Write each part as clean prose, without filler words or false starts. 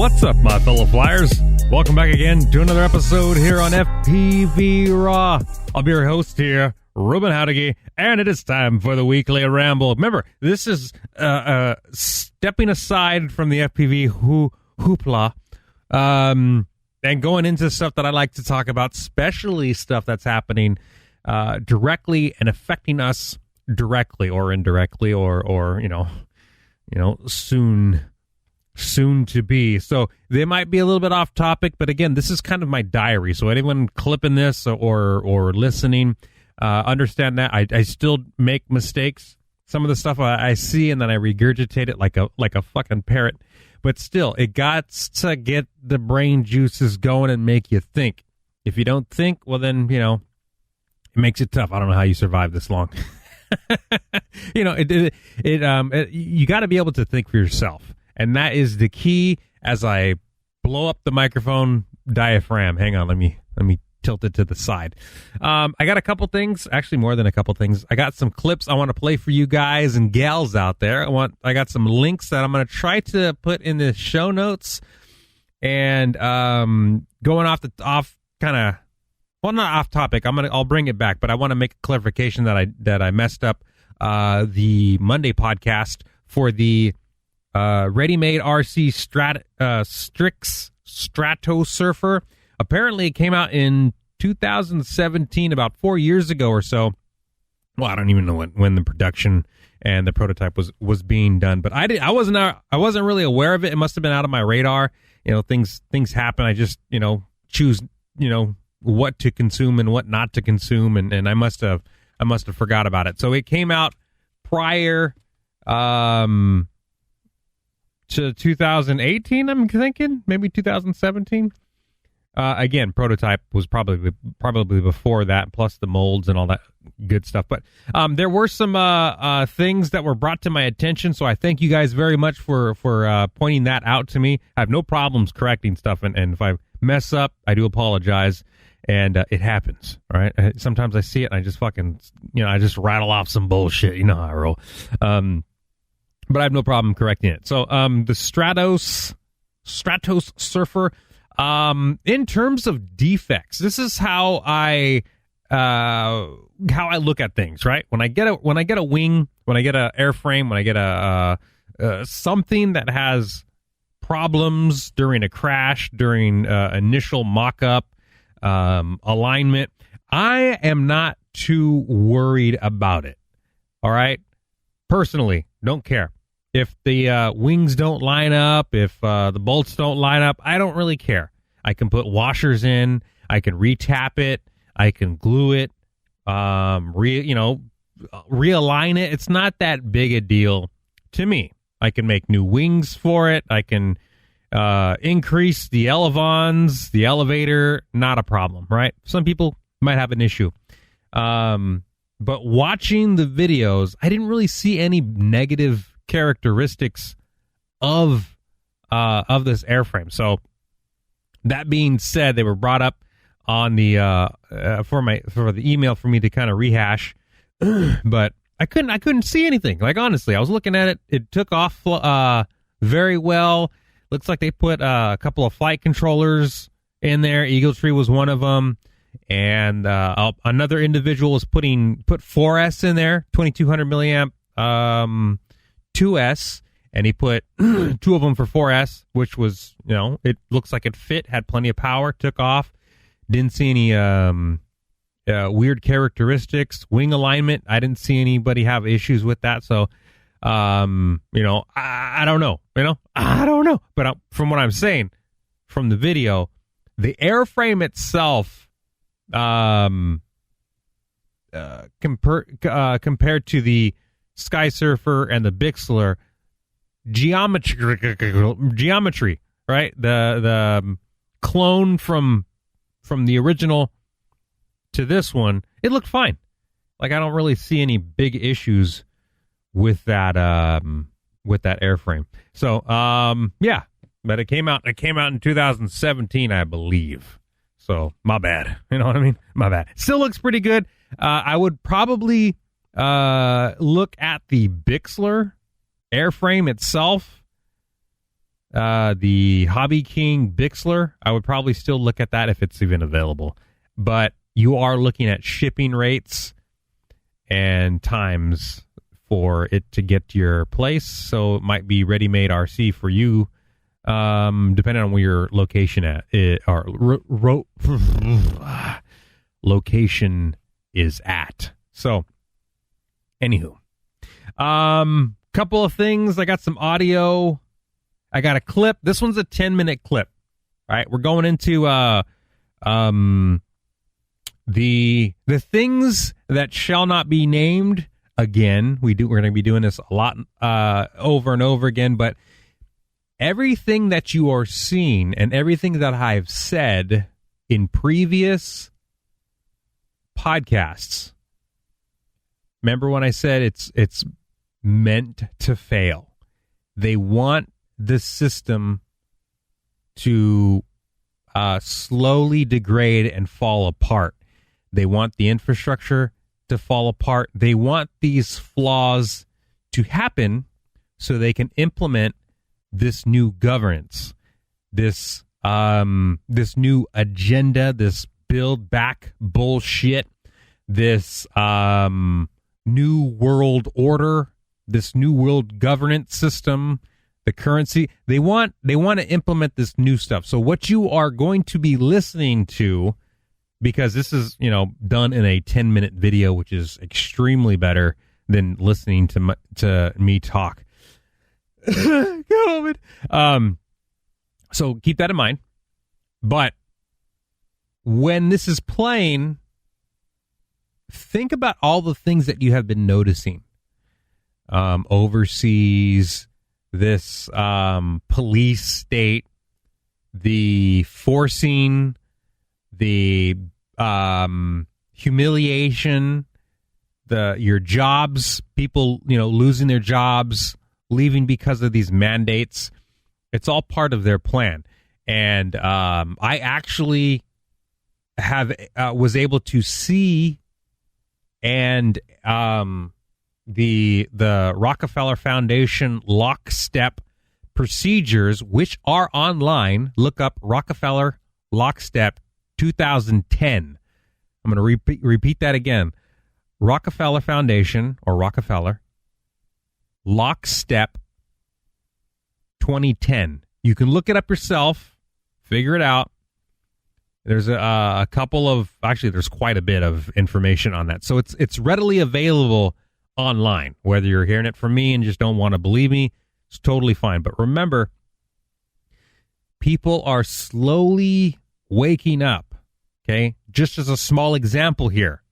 What's up, my fellow flyers? Welcome back again to another episode here on FPV Raw. I'll be your host here, Ruben Howdigi, and it is time for the weekly ramble. Remember, this is stepping aside from the FPV hoopla and going into stuff that I like to talk about, especially stuff that's happening directly and affecting us directly or indirectly or soon to be. So they might be a little bit off topic, but again, this is kind of my diary. So anyone clipping this or listening, understand that I still make mistakes. Some of the stuff I see and then I regurgitate it like a fucking parrot. But still, it got to get the brain juices going and make you think. If you don't think, well then, it makes it tough. I don't know how you survive this long. You got to be able to think for yourself. And that is the key as I blow up the microphone diaphragm. Hang on, let me tilt it to the side. I got a couple things, actually more than a couple things. I got some clips I want to play for you guys and gals out there. I got some links that I'm going to try to put in the show notes. And going off not off topic. I'll bring it back, but I want to make a clarification that I messed up the Monday podcast for the ready-made RC Strix Strato Surfer. Apparently, it came out in 2017, about 4 years ago or so. Well, I don't even know when the production and the prototype was being done, but I wasn't really aware of it. It must have been out of my radar. Things happen. I just choose what to consume and what not to consume, and I must have forgot about it. So it came out prior to 2018, I'm thinking, maybe 2017. Again, prototype was probably before that, plus the molds and all that good stuff. But there were some things that were brought to my attention, so I thank you guys very much for pointing that out to me. I have no problems correcting stuff, and if I mess up, I do apologize, and it happens. All right, sometimes I see it, and I just fucking, I just rattle off some bullshit. You know how I roll. But I have no problem correcting it. So the Stratos Surfer. In terms of defects, this is how I look at things, right? When I get a wing, when I get a airframe, when I get a something that has problems during a crash, during initial mock-up, alignment, I am not too worried about it. All right? Personally, don't care. If the wings don't line up, if the bolts don't line up, I don't really care. I can put washers in. I can retap it. I can glue it. Realign it. It's not that big a deal to me. I can make new wings for it. I can increase the elevons, the elevator. Not a problem, right? Some people might have an issue. But watching the videos, I didn't really see any negative characteristics of this airframe. So that being said, they were brought up on the for the email for me to kind of rehash, but I couldn't see anything. Like, honestly, I was looking at it. It took off very well. Looks like they put a couple of flight controllers in there. Eagle Tree was one of them. And another individual was put 4S in there, 2200 milliamp 2S, and he put two of them for 4S, which was, it looks like it fit, had plenty of power, took off. Didn't see any weird characteristics. Wing alignment, I didn't see anybody have issues with that. So, I don't know. I don't know. But from what I'm saying, from the video, the airframe itself, compared to the Sky Surfer and the Bixler, geometry, right? The clone from the original to this one, it looked fine. Like, I don't really see any big issues with that airframe. So yeah, but it came out in 2017, I believe. So, my bad. You know what I mean? My bad. Still looks pretty good. I would probably look at the Bixler airframe itself the Hobby King Bixler, I would probably still look at that if it's even available. But you are looking at shipping rates and times for it to get to your place. So it might be ready-made RC for you, depending on where your location location is at. So, anywho, couple of things. I got some audio. I got a clip. This one's a 10-minute clip. All right, we're going into the things that shall not be named. Again, we're going to be doing this a lot over and over again, but everything that you are seeing and everything that I've said in previous podcasts, remember when I said it's meant to fail. They want the system to slowly degrade and fall apart. They want the infrastructure to fall apart. They want these flaws to happen so they can implement this new governance, this new agenda, this build back bullshit, this new world order, this new world governance system, the currency. They want to implement this new stuff. So what you are going to be listening to, because this is, done in a 10-minute video, which is extremely better than listening to me talk. COVID. So keep that in mind. But when this is playing, think about all the things that you have been noticing overseas, this police state, the forcing, the humiliation, your jobs, people losing their jobs, leaving because of these mandates. It's all part of their plan. And I actually was able to see and the Rockefeller Foundation lockstep procedures, which are online. Look up Rockefeller Lockstep 2010. I'm going to repeat that again. Rockefeller Foundation, or Rockefeller Lockstep 2010. You can look it up yourself, figure it out. There's a couple of, actually there's quite a bit of information on that. So it's readily available online. Whether you're hearing it from me and just don't want to believe me, it's totally fine. But remember, people are slowly waking up, okay? Just as a small example here.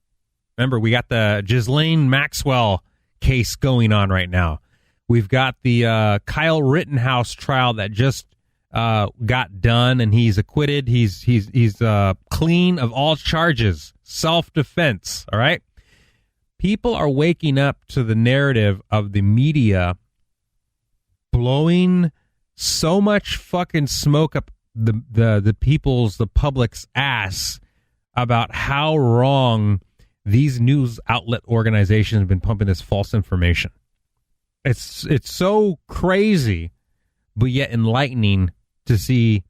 Remember, we got the Ghislaine Maxwell case going on right now. We've got the Kyle Rittenhouse trial that just got done, and he's acquitted. He's clean of all charges. Self-defense, all right? People are waking up to the narrative of the media blowing so much fucking smoke up the public's ass about how wrong these news outlet organizations have been pumping this false information. It's so crazy, but yet enlightening to see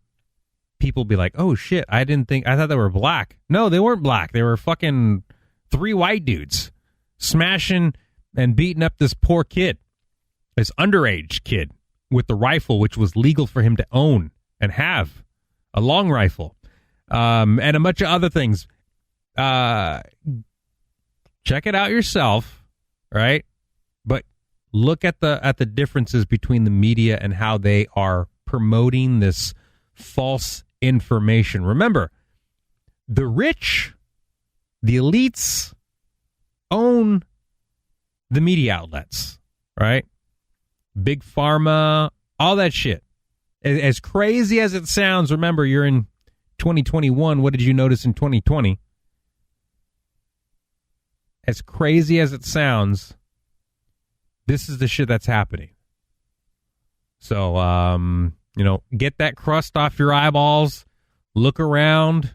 people be like, oh shit, I thought they were black. No, they weren't black. They were fucking 3 white dudes smashing and beating up this poor kid, this underage kid with the rifle, which was legal for him to own and have, a long rifle, and a bunch of other things. Check it out yourself, right? But look at the differences between the media and how they are promoting this false information. Remember, the rich, the elites, own the media outlets, right? Big pharma, all that shit. As crazy as it sounds, remember, you're in 2021. What did you notice in 2020? As crazy as it sounds, this is the shit that's happening. So, get that crust off your eyeballs. Look around.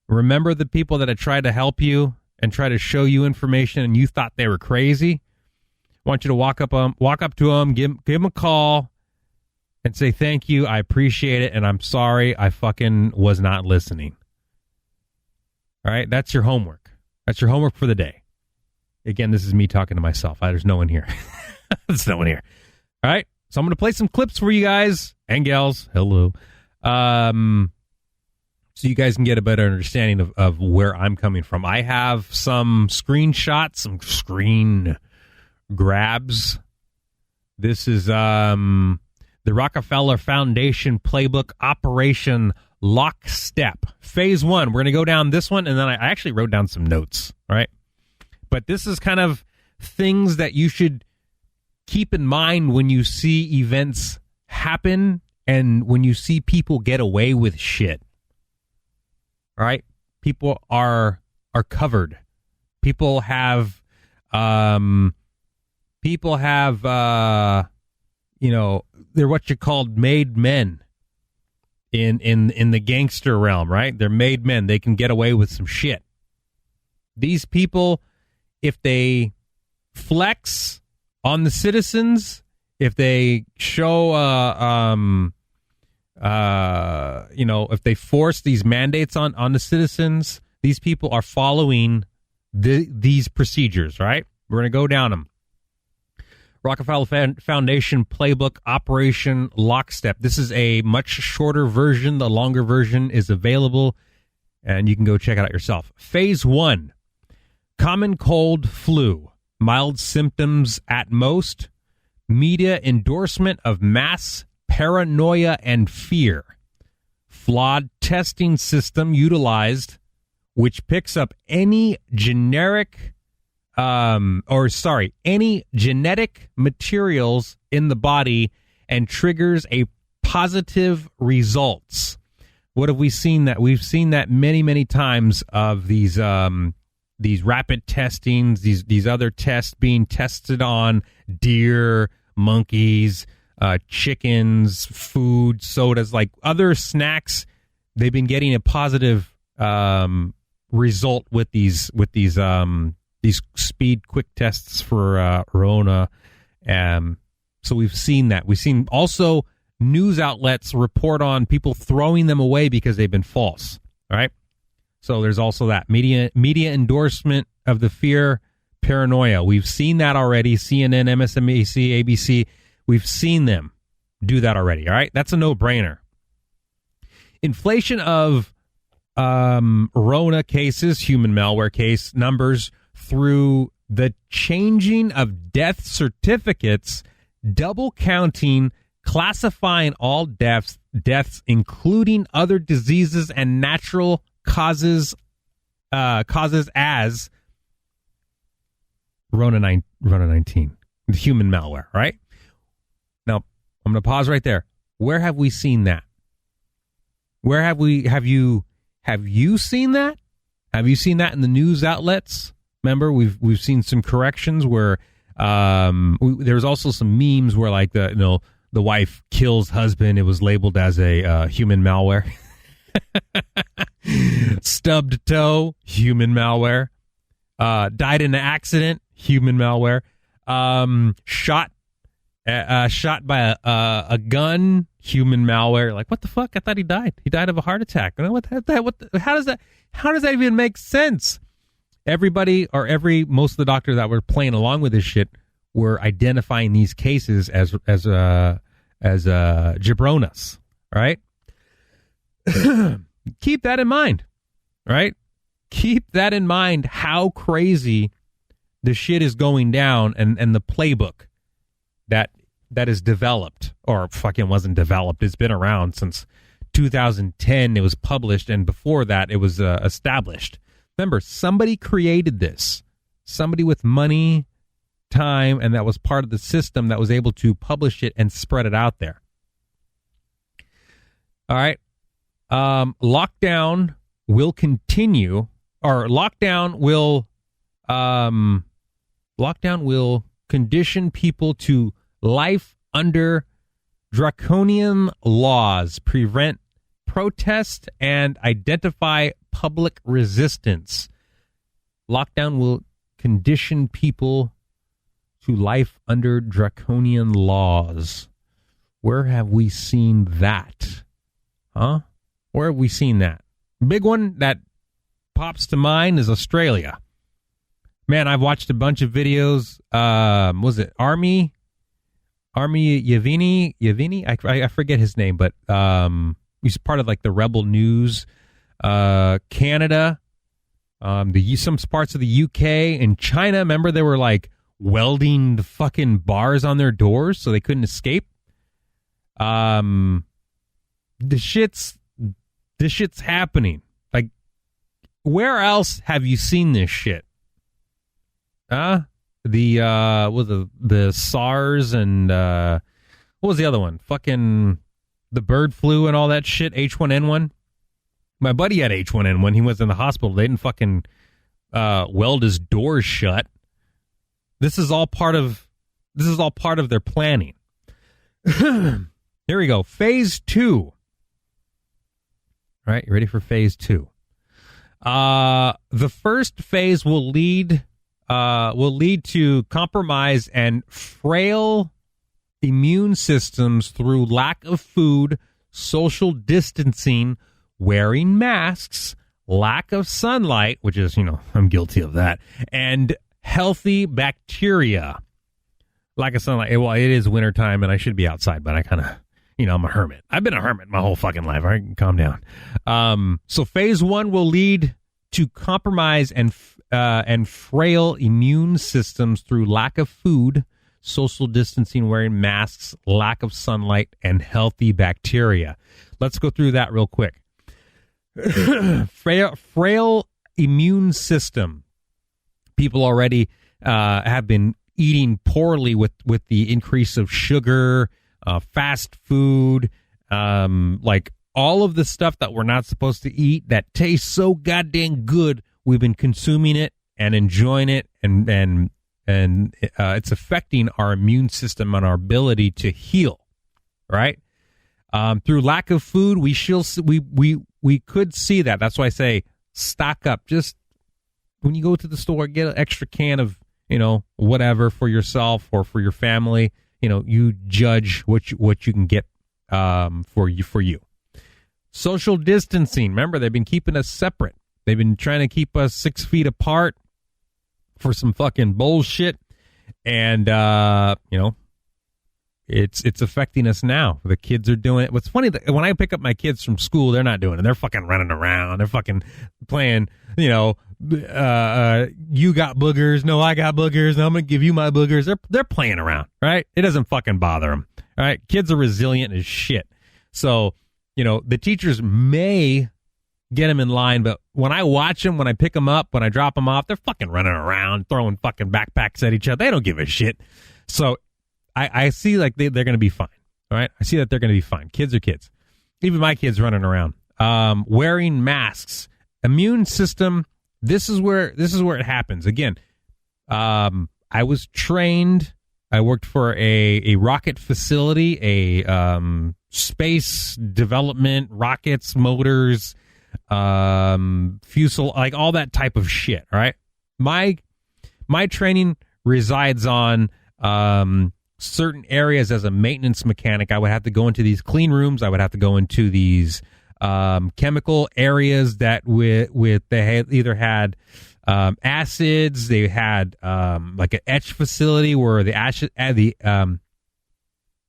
Remember the people that have tried to help you and try to show you information and you thought they were crazy. I want you to walk up to them, give them a call, and say thank you, I appreciate it, and I'm sorry I fucking was not listening. All right, that's your homework. That's your homework for the day. Again, this is me talking to myself. There's no one here. There's no one here. All right, so I'm going to play some clips for you guys and gals. Hello. So you guys can get a better understanding of where I'm coming from. I have some screenshots, some screen grabs. This is the Rockefeller Foundation playbook, Operation Lockstep. Phase 1. We're going to go down this one, and then I actually wrote down some notes, all right? But this is kind of things that you should keep in mind when you see events happen and when you see people get away with shit. All right? People are covered. People have they're what you called made men in the gangster realm, right? They're made men. They can get away with some shit. These people, if they flex on the citizens, if they show if they force these mandates on the citizens, these people are following these procedures, right? We're going to go down them. Rockefeller Foundation playbook, Operation Lockstep. This is a much shorter version. The longer version is available, and you can go check it out yourself. Phase 1, common cold flu, mild symptoms at most, media endorsement of mass paranoia and fear, flawed testing system utilized, which picks up any any genetic materials in the body and triggers a positive results. What have we seen that? We've seen that many, many times of these rapid testings, these other tests being tested on deer, monkeys, chickens, food, sodas, like other snacks. They've been getting a positive result with these speed quick tests for Rona. So we've seen that. We've seen also news outlets report on people throwing them away because they've been false. All right. So there's also that media endorsement of the fear, paranoia. We've seen that already. CNN, MSNBC, ABC. We've seen them do that already. All right. That's a no-brainer. Inflation of Rona cases, human malware case numbers, through the changing of death certificates, double counting, classifying all deaths, including other diseases and natural causes as Rona 19, the human malware, right? Now, I'm going to pause right there. Where have we seen that? Have you seen that? Have you seen that in the news outlets? Remember, we've seen some corrections where there's also some memes where like the wife kills husband. It was labeled as a human malware. Stubbed toe, human malware. Died in an accident, human malware. Shot by a gun, human malware. Like, what the fuck? I thought he died. He died of a heart attack. How does that even make sense? Most of the doctors that were playing along with this shit were identifying these cases as jabronas, right? Keep that in mind, right? Keep that in mind, how crazy the shit is going down, and the playbook that is developed, or fucking wasn't developed. It's been around since 2010. It was published, and before that, it was established. Remember, somebody created this. Somebody with money, time, and that was part of the system that was able to publish it and spread it out there. All right. Lockdown will continue, or lockdown will condition people to life under draconian laws, prevent protest, and identify public resistance. Lockdown will condition people to life under draconian laws. Where have we seen that? Huh? Where have we seen that? Big one that pops to mind is Australia. Man, I've watched a bunch of videos. Was it Army Yavini? I forget his name, but he's part of like the Rebel News Canada, some parts of the UK and China. Remember, they were like welding the fucking bars on their doors so they couldn't escape. This shit's happening. Like, where else have you seen this shit? The SARS and what was the other one? Fucking the bird flu and all that shit. H1N1. My buddy had H1N1. He was in the hospital. They didn't fucking weld his doors shut. This is all part of their planning. Here we go. Phase 2. All right, you ready for phase 2? The first phase will lead to compromise and frail immune systems through lack of food, social distancing, wearing masks, lack of sunlight, which is, I'm guilty of that, and healthy bacteria. Lack of sunlight. Well, it is wintertime and I should be outside, but I kind of, I'm a hermit. I've been a hermit my whole fucking life. All right, calm down. So phase 1 will lead to compromise and frail immune systems through lack of food, social distancing, wearing masks, lack of sunlight, and healthy bacteria. Let's go through that real quick. Frail immune system. People already have been eating poorly with the increase of sugar, fast food, like all of the stuff that we're not supposed to eat that tastes so goddamn good. We've been consuming it and enjoying it, and it's affecting our immune system and our ability to heal. Right? Through lack of food, we could see that. That's why I say stock up. Just when you go to the store, get an extra can of whatever for yourself or for your family. You judge what you can get for you. Social distancing. Remember, they've been keeping us separate. They've been trying to keep us 6 feet apart for some fucking bullshit. And, it's affecting us now. The kids are doing it. What's funny, when I pick up my kids from school, they're not doing it. They're fucking running around. They're fucking playing, you got boogers. No, I got boogers. No, I'm going to give you my boogers. They're playing around, right? It doesn't fucking bother them. All right. Kids are resilient as shit. So, the teachers may get them in line, but when I watch them, when I pick them up, when I drop them off, they're fucking running around, throwing fucking backpacks at each other. They don't give a shit. So I see like they're going to be fine. All right. I see that they're going to be fine. Kids are kids. Even my kids running around, wearing masks, immune system. This is where it happens. Again, I was trained. I worked for a rocket facility, a space development, rockets, motors, fuselage, like all that type of shit. Right. My training resides on certain areas. As a maintenance mechanic, I would have to go into these clean rooms. I would have to go into these chemical areas that they had either had acids. They had like an etch facility where the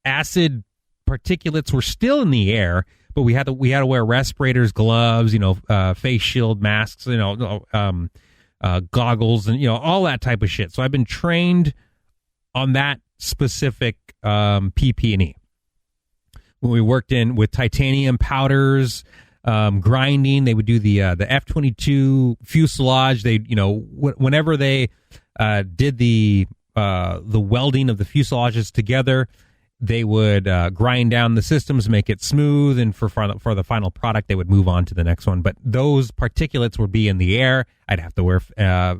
acid particulates were still in the air, but we had to wear respirators, gloves, face shield, masks, goggles, and all that type of shit. So I've been trained on that specific PP&E. When we worked with titanium powders, grinding, they would do the F-22 fuselage. They, whenever they did the welding of the fuselages together, they would grind down the systems, make it smooth, and for the final product, they would move on to the next one. But those particulates would be in the air. I'd have to wear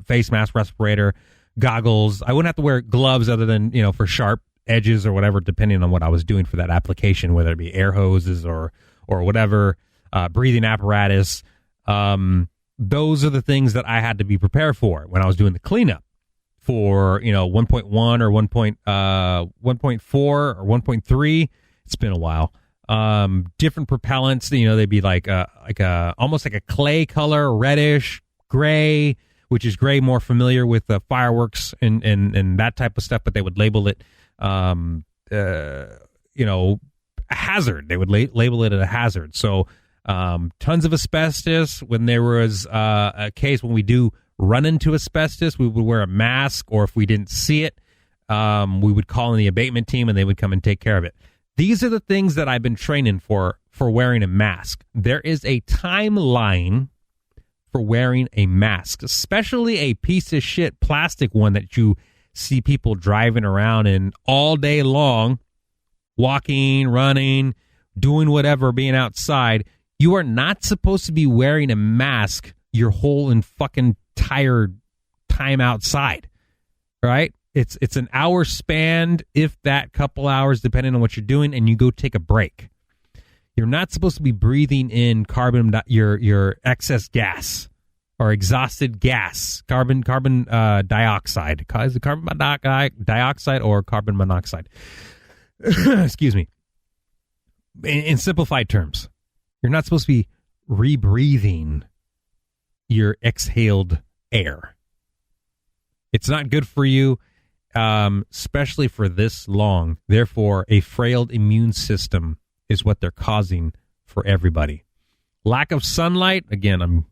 face mask, respirator, goggles. I wouldn't have to wear gloves other than, for sharp edges or whatever, depending on what I was doing for that application, whether it be air hoses or whatever, breathing apparatus. Those are the things that I had to be prepared for when I was doing the cleanup for, 1.1 or 1.4 or 1.3. It's been a while. Different propellants, they'd be like almost like a clay color, reddish, gray, which is gray more familiar with fireworks and that type of stuff, but they would label it, a hazard. They would label it a hazard. So tons of asbestos. When there was a case when we do run into asbestos, we would wear a mask, or if we didn't see it, we would call in the abatement team and they would come and take care of it. These are the things that I've been training for wearing a mask. There is a timeline for wearing a mask, especially a piece of shit plastic one that you see people driving around in all day long, walking, running, doing whatever, being outside. You are not supposed to be wearing a mask your whole and fucking entire time outside, right? It's an hour span, if that, couple hours, depending on what you're doing, and you go take a break. You're not supposed to be breathing in your excess gas or exhausted gas, carbon dioxide. Is it carbon dioxide or carbon monoxide? Excuse me. In simplified terms, you're not supposed to be rebreathing your exhaled air. It's not good for you. Especially for this long. Therefore, a frail immune system is what they're causing for everybody. Lack of sunlight, again, I'm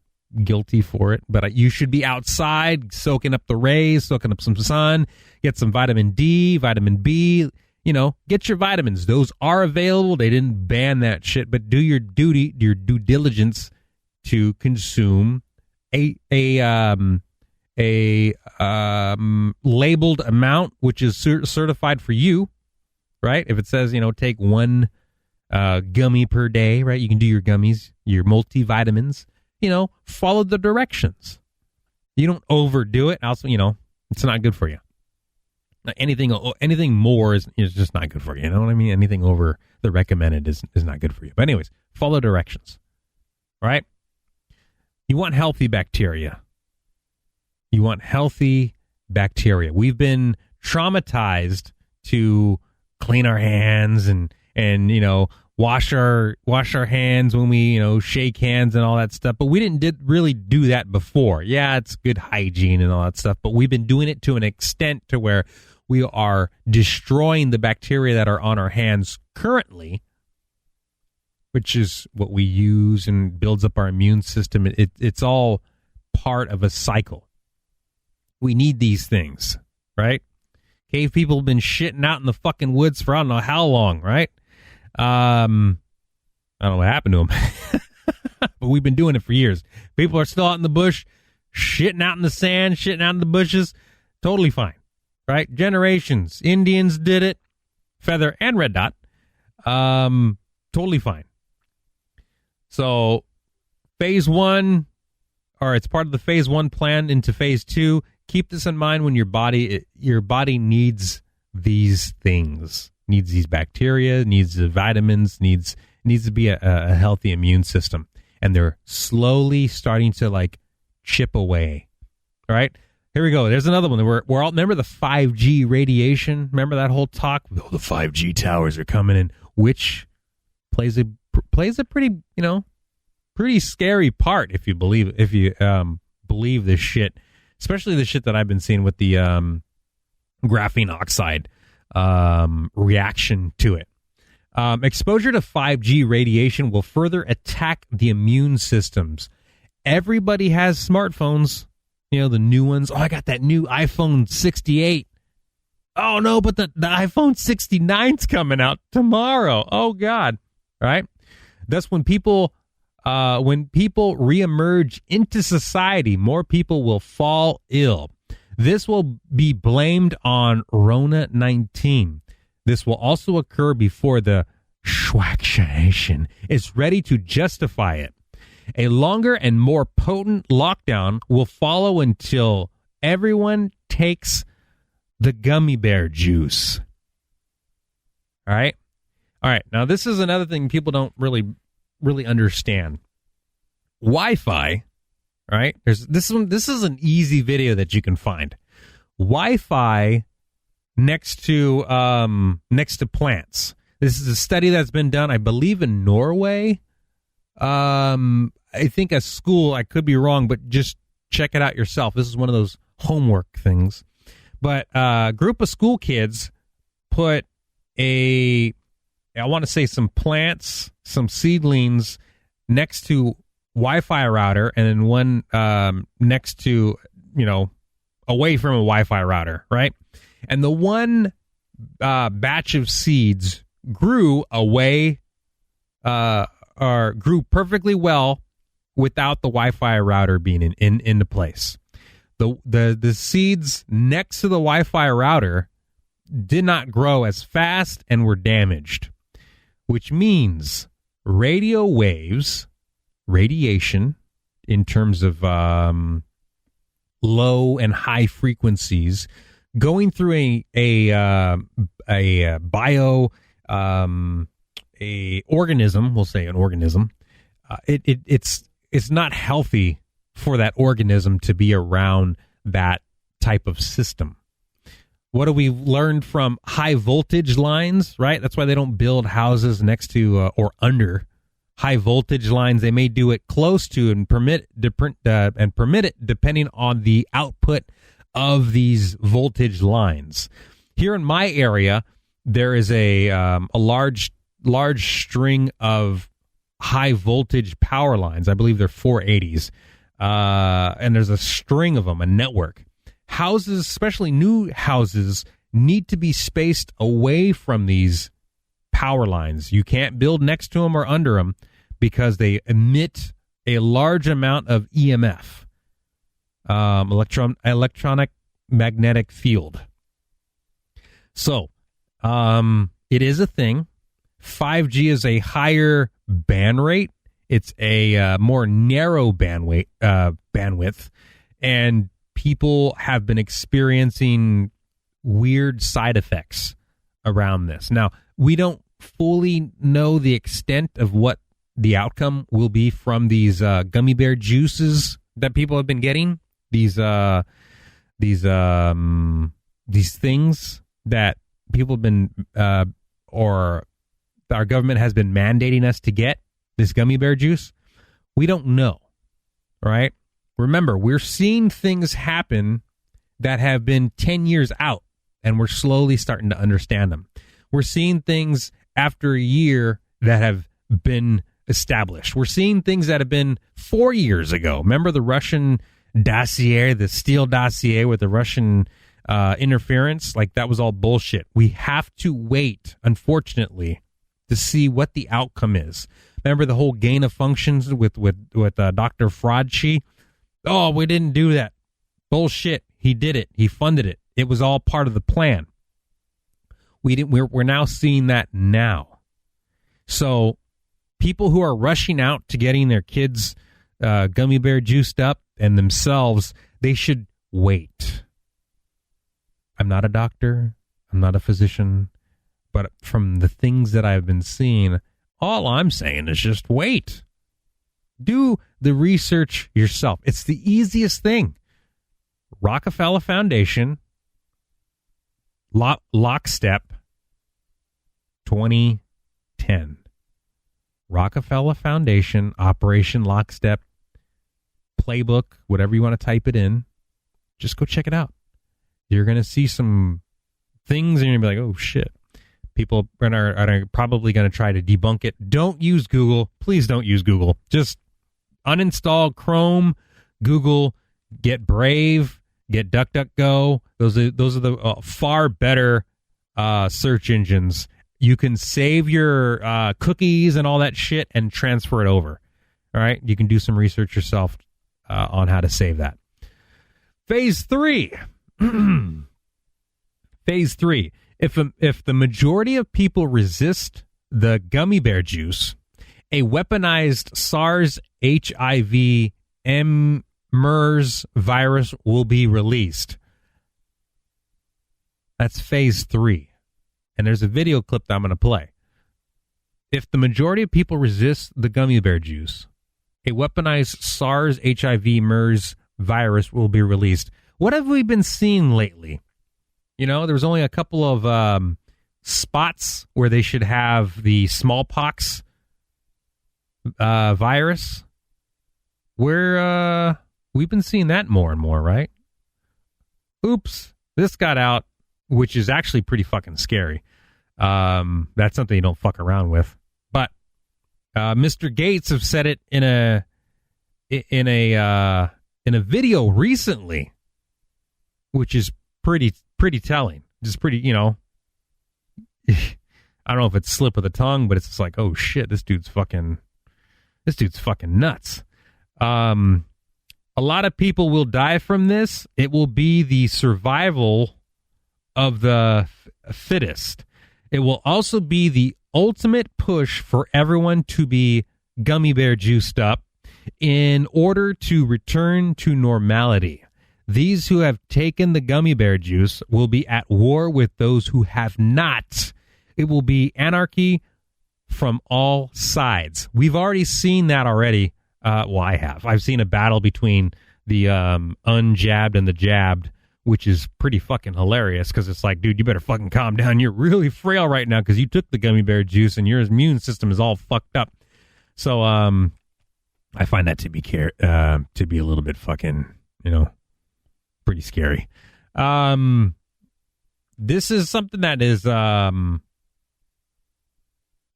guilty for it, but you should be outside, soaking up the rays, soaking up some sun, get some vitamin D, vitamin B, get your vitamins. Those are available. They didn't ban that shit, but do your duty, your due diligence to consume a labeled amount, which is certified for you, right? If it says, take one gummy per day, right? You can do your gummies, your multivitamins, follow the directions. You don't overdo it. Also, it's not good for you. Anything more is just not good for you. You know what I mean? Anything over the recommended is not good for you. But anyways, follow directions, right? You want healthy bacteria. You want healthy bacteria. We've been traumatized to clean our hands and wash our hands when we shake hands and all that stuff. But we didn't really do that before. Yeah, it's good hygiene and all that stuff. But we've been doing it to an extent to where we are destroying the bacteria that are on our hands currently, which is what we use and builds up our immune system. It's all part of a cycle. We need these things, right? Cave people have been shitting out in the fucking woods for I don't know how long, right? I don't know what happened to them, but we've been doing it for years. People are still out in the bush, shitting out in the sand, shitting out in the bushes. Totally fine, right? Generations. Indians did it, feather and red dot. Totally fine. So phase one, or it's part of the phase one plan into phase two. Keep this in mind when your body needs these things, needs these bacteria, needs the vitamins, needs to be a healthy immune system. And they're slowly starting to chip away. All right, here we go. There's another one. We're all, remember the 5G radiation? Remember that whole talk? Oh, the 5G towers are coming in, which plays a pretty, pretty scary part if you believe this shit. Especially the shit that I've been seeing with the graphene oxide reaction to it. Exposure to 5G radiation will further attack the immune systems. Everybody has smartphones, the new ones. Oh, I got that new iPhone 68. Oh, no, but the iPhone 69's coming out tomorrow. Oh, God. All right. That's when people reemerge into society, more people will fall ill. This will be blamed on Rona-19. This will also occur before the vaccination is ready to justify it. A longer and more potent lockdown will follow until everyone takes the gummy bear juice. All right. Now, this is another thing people don't really understand. Wi-Fi, right? This is an easy video that you can find. Wi-Fi next to plants. This is a study that's been done, I believe, in Norway. I think a school, I could be wrong, but just check it out yourself. This is one of those homework things. But a group of school kids put I want to say some plants, some seedlings next to Wi-Fi router, and then one next to, away from a Wi-Fi router, right? And the one batch of seeds grew away, or grew perfectly well without the Wi-Fi router being into place. The seeds next to the Wi-Fi router did not grow as fast and were damaged, which means radio waves, radiation in terms of low and high frequencies, going through a organism, we'll say an organism, it's not healthy for that organism to be around that type of system. What do we learn from high voltage lines, right? That's why they don't build houses next to or under high voltage lines. They may do it close to and permit it depending on the output of these voltage lines. Here in my area, there is a large string of high voltage power lines. I believe they're 480s. And there's a string of them, a network. Houses, especially new houses, need to be spaced away from these power lines. You can't build next to them or under them because they emit a large amount of EMF, electronic magnetic field. So, it is a thing. 5G is a higher band rate. It's a more narrow bandwidth, and people have been experiencing weird side effects around this. Now, we don't fully know the extent of what the outcome will be from these gummy bear juices that people have been getting. These things that people have been, or our government has been mandating us to get. This gummy bear juice, we don't know, right? Remember, we're seeing things happen that have been 10 years out, and we're slowly starting to understand them. We're seeing things after a year that have been established. We're seeing things that have been 4 years ago. Remember the Russian dossier, the Steele dossier with the Russian interference? Like, that was all bullshit. We have to wait, unfortunately, to see what the outcome is. Remember the whole gain of functions with Dr. Fraudchi? Oh, we didn't do that. Bullshit. He did it. He funded it. It was all part of the plan. We're now seeing that now. So people who are rushing out to getting their kids gummy bear juiced up and themselves, they should wait. I'm not a doctor. I'm not a physician. But from the things that I've been seeing, all I'm saying is just wait. Do the research yourself. It's the easiest thing. Rockefeller Foundation, Lockstep, 2010. Rockefeller Foundation, Operation Lockstep, playbook, whatever you want to type it in. Just go check it out. You're going to see some things and you're going to be like, oh, shit. People are probably going to try to debunk it. Don't use Google. Please don't use Google. Just uninstall Chrome, Google, get Brave, get DuckDuckGo. Those are the far better search engines. You can save your cookies and all that shit and transfer it over. All right? You can do some research yourself on how to save that. Phase 3. Phase 3. If the majority of people resist the gummy bear juice, a weaponized SARS, HIV, MERS virus will be released. That's phase 3. And there's a video clip that I'm going to play. If the majority of people resist the gummy bear juice, a weaponized SARS, HIV, MERS virus will be released. What have we been seeing lately? You know, there was only a couple of spots where they should have the smallpox virus. We've been seeing that more and more, right? Oops, this got out, which is actually pretty fucking scary. That's something you don't fuck around with. But Mr. Gates have said it in a video recently, which is pretty telling. Just pretty, I don't know if it's slip of the tongue, but it's just like, oh shit, this dude's fucking nuts. A lot of people will die from this. It will be the survival of the fittest. It will also be the ultimate push for everyone to be gummy bear juiced up in order to return to normality. These who have taken the gummy bear juice will be at war with those who have not. It will be anarchy from all sides. We've already seen that already. Well, I have. I've seen a battle between the unjabbed and the jabbed, which is pretty fucking hilarious because it's like, dude, you better fucking calm down. You're really frail right now because you took the gummy bear juice and your immune system is all fucked up. So I find that to be a little bit fucking, pretty scary. This is something that is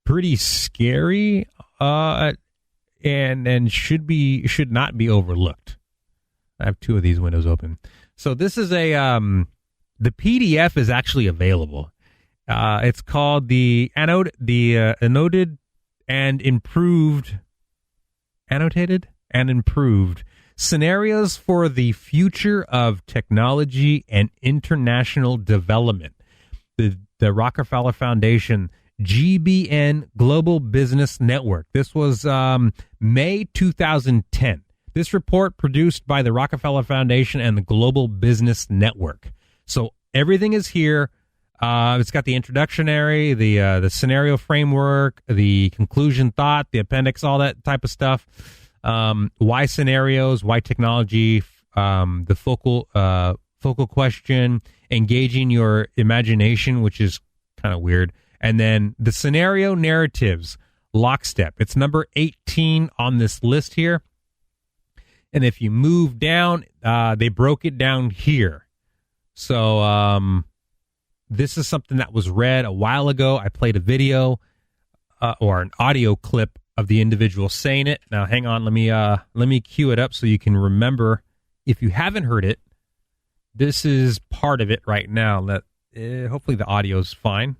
pretty scary and should not be overlooked. I have two of these windows open. So this is the PDF is actually available. It's called the annotated and improved Scenarios for the Future of Technology and International Development. The Rockefeller Foundation GBN Global Business Network. This was May 2010. This report produced by the Rockefeller Foundation and the Global Business Network. So everything is here. It's got the introductionary, the scenario framework, the conclusion thought, the appendix, all that type of stuff. Why scenarios, why technology, the focal question, engaging your imagination, which is kind of weird. And then the scenario narratives, lockstep. It's number 18 on this list here. And if you move down, they broke it down here. So this is something that was read a while ago. I played a video or an audio clip of the individual saying it. Now, hang on. Let me cue it up so you can remember. If you haven't heard it, this is part of it right now. Hopefully the audio is fine.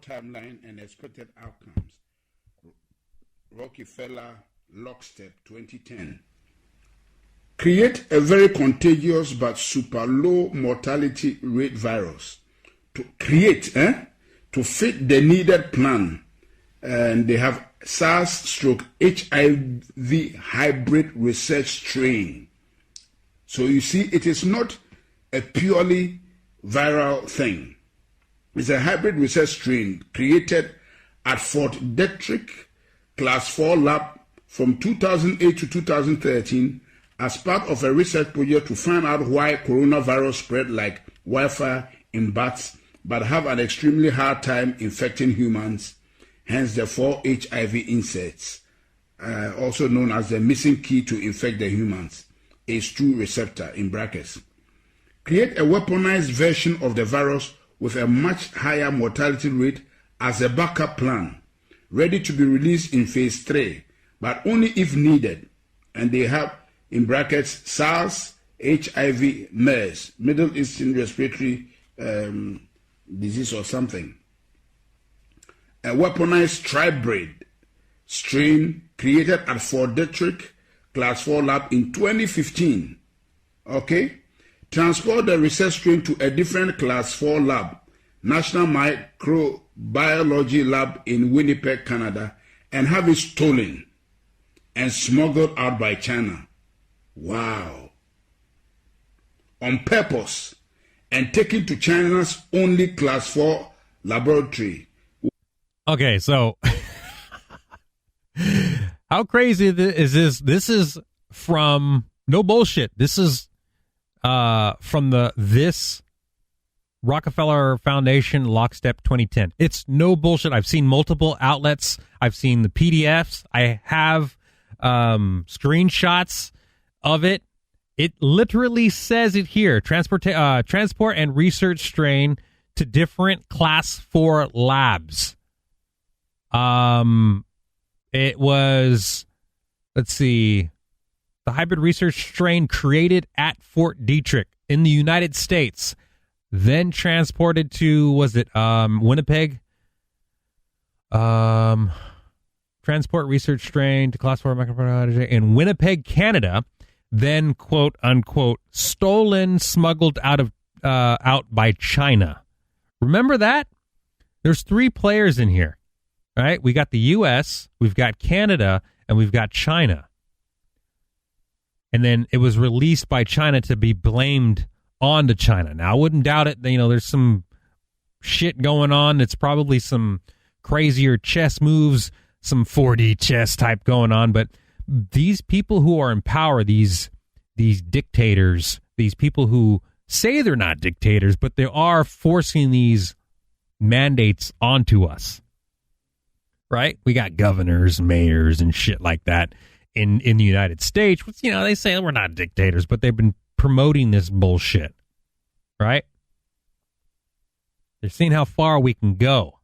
Timeline and expected outcomes. Rockefeller Lockstep 2010. Create a very contagious but super low mortality rate virus. To fit the needed plan. And they have SARS/HIV hybrid research strain. So you see, it is not a purely viral thing. It's a hybrid research strain created at Fort Detrick Class 4 Lab from 2008 to 2013 as part of a research project to find out why coronavirus spread like wildfire in bats but have an extremely hard time infecting humans, hence the 4 HIV insects, also known as the missing key to infect the humans, ACE2 receptor in brackets. Create a weaponized version of the virus with a much higher mortality rate as a backup plan, ready to be released in phase 3, but only if needed. And they have, in brackets, SARS, HIV, MERS, Middle Eastern Respiratory Disease or something. A weaponized tribrid strain created at Fort Detrick Class 4 Lab in 2015. Okay? Transport the research strain to a different Class 4 lab, National Microbiology Lab in Winnipeg, Canada, and have it stolen and smuggled out by China. Wow. On purpose, and taken to China's only Class 4 laboratory. Okay, so how crazy is this? This is from, no bullshit, this is from this Rockefeller Foundation, Lockstep 2010. It's no bullshit. I've seen multiple outlets. I've seen the PDFs. I have screenshots of it. It literally says it here. Transport and research strain to different class 4 labs. It was, let's see, the hybrid research strain created at Fort Detrick in the United States, then transported to, was it Winnipeg? Transport research strain to class 4 microbiology in Winnipeg, Canada, then quote unquote stolen, smuggled out by China. Remember that? There's 3 players in here, right? We got the U.S., we've got Canada, and we've got China. And then it was released by China to be blamed on to China. Now, I wouldn't doubt it. There's some shit going on. It's probably some crazier chess moves, some 4D chess type going on. But these people who are in power, these dictators, these people who say they're not dictators, but they are forcing these mandates onto us, right? We got governors, mayors, and shit like that in the United States. They say we're not dictators, but they've been promoting this bullshit, right? They're seeing how far we can go.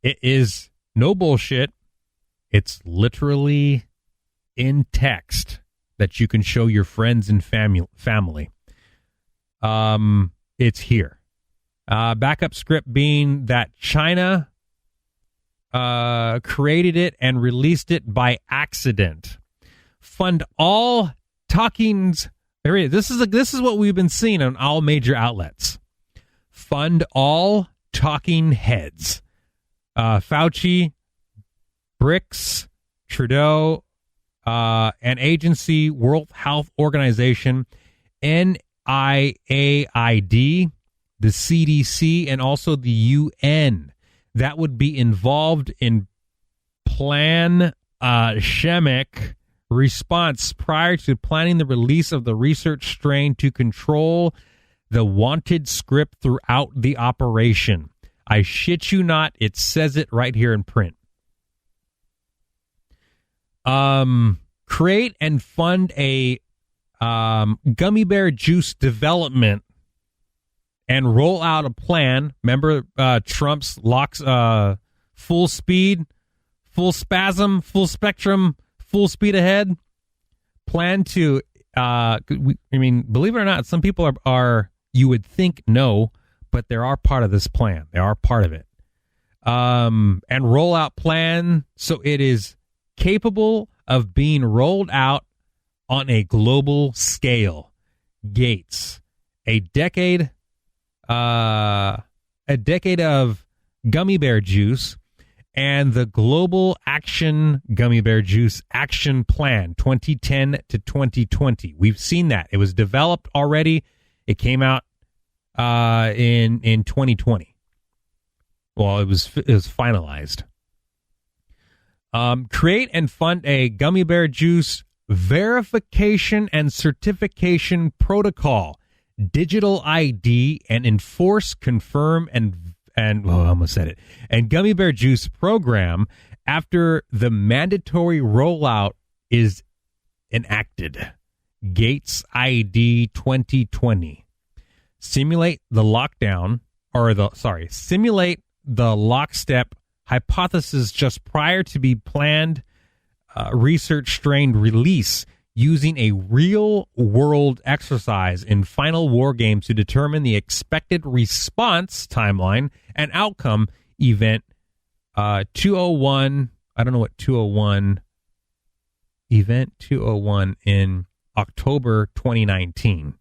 It is no bullshit. It's literally in text that you can show your friends and family. It's here. Backup script being that China created it and released it by accident. Fund all talkings. This is what we've been seeing on all major outlets. Fund all talking heads. Fauci, BRICS, Trudeau, an agency, World Health Organization, NIAID, the CDC, and also the UN that would be involved in plan Shemic response prior to planning the release of the research strain to control the wanted script throughout the operation. I shit you not, it says it right here in print. Create and fund a gummy bear juice development and roll out a plan. Remember Trump's locks, full speed, full spasm, full spectrum, full speed ahead plan to, believe it or not, some people are you would think no, but they are part of this plan. They are part of it. And roll out plan so it is capable of being rolled out on a global scale. Gates, a decade of gummy bear juice and the Global Action Gummy Bear Juice Action Plan 2010 to 2020. We've seen that. It was developed already. It came out in 2020. Well, it was finalized. Create and fund a gummy bear juice verification and certification protocol, digital ID, and enforce, confirm, and I almost said it, and gummy bear juice program after the mandatory rollout is enacted. Gates ID 2020. Simulate the lockstep hypothesis just prior to be planned research strain release using a real-world exercise in final war game to determine the expected response timeline and outcome. Event 201, I don't know what 201, event 201 in October 2019.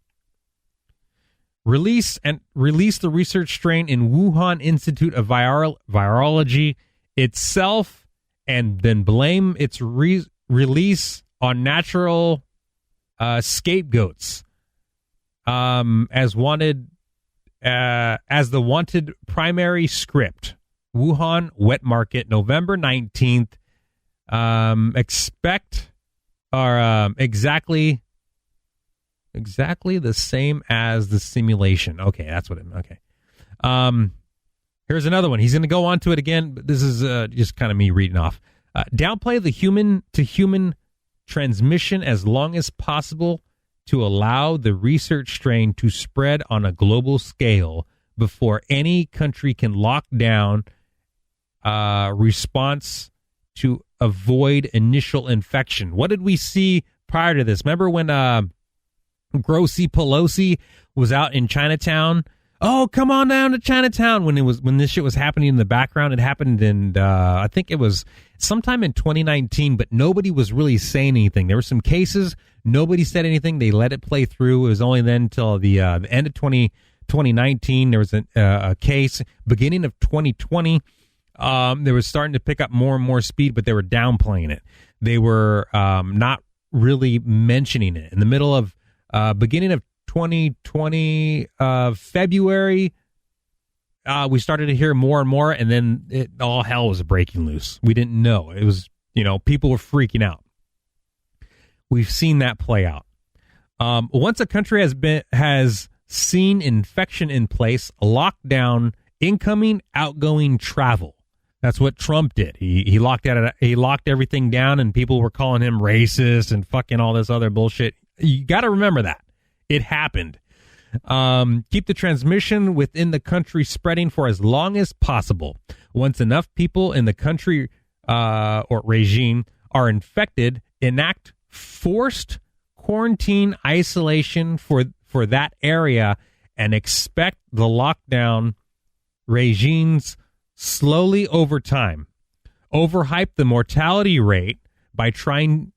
Release the research strain in Wuhan Institute of Virology itself, and then blame its release on natural scapegoats as the wanted primary script. Wuhan Wet Market, November 19th. Exactly Exactly the same as the simulation. Okay, that's what it meant. Okay. Here's another one. He's going to go on to it again, but this is just kind of me reading off. Downplay the human-to-human transmission as long as possible to allow the research strain to spread on a global scale before any country can lock down response to avoid initial infection. What did we see prior to this? Remember when Grossy Pelosi was out in Chinatown? Oh, come on down to Chinatown when this shit was happening in the background. It happened in I think it was sometime in 2019, but nobody was really saying anything. There were some cases, nobody said anything. They let it play through. It was only then until the end of 2019. There was a case. Beginning of 2020, they were starting to pick up more and more speed, but they were downplaying it. They were not really mentioning it. In the middle of beginning of 2020 February, we started to hear more and more, and then all hell was breaking loose. We didn't know. It was, people were freaking out. We've seen that play out. Once a country has seen infection in place, lockdown incoming, outgoing travel. That's what Trump did. He locked everything down, and people were calling him racist and fucking all this other bullshit. You got to remember that. It happened. Keep the transmission within the country spreading for as long as possible. Once enough people in the country or regime are infected, enact forced quarantine isolation for that area and expect the lockdown regimes slowly over time. Overhype the mortality rate by tying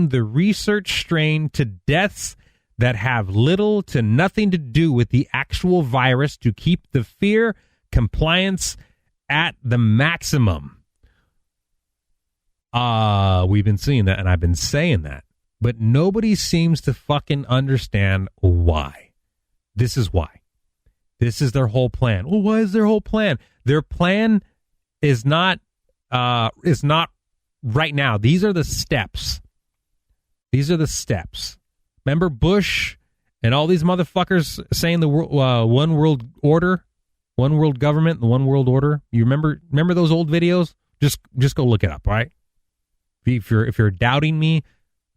the research strain to deaths that have little to nothing to do with the actual virus to keep the fear compliance at the maximum. We've been seeing that, and I've been saying that, but nobody seems to fucking understand why. This is why. This is their whole plan. Well, what is their whole plan? Their plan is not right now. These are the steps. Remember Bush and all these motherfuckers saying the one world order, one world government, the one world order? You remember those old videos? Just go look it up, right? If you're doubting me,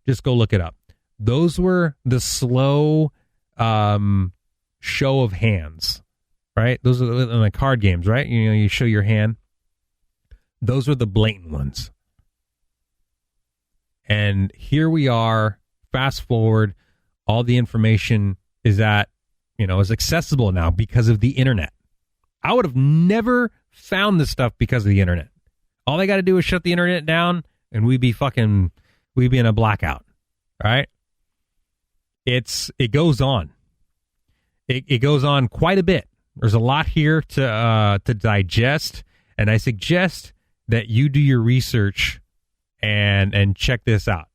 just go look it up. Those were the slow show of hands, right? Those are in the card games, right? You show your hand. Those are the blatant ones. And here we are, fast forward, all the information is is accessible now because of the internet. I would have never found this stuff because of the internet. All they got to do is shut the internet down and we'd be in a blackout. All right. It goes on. It goes on quite a bit. There's a lot here to digest. And I suggest that you do your research and check this out.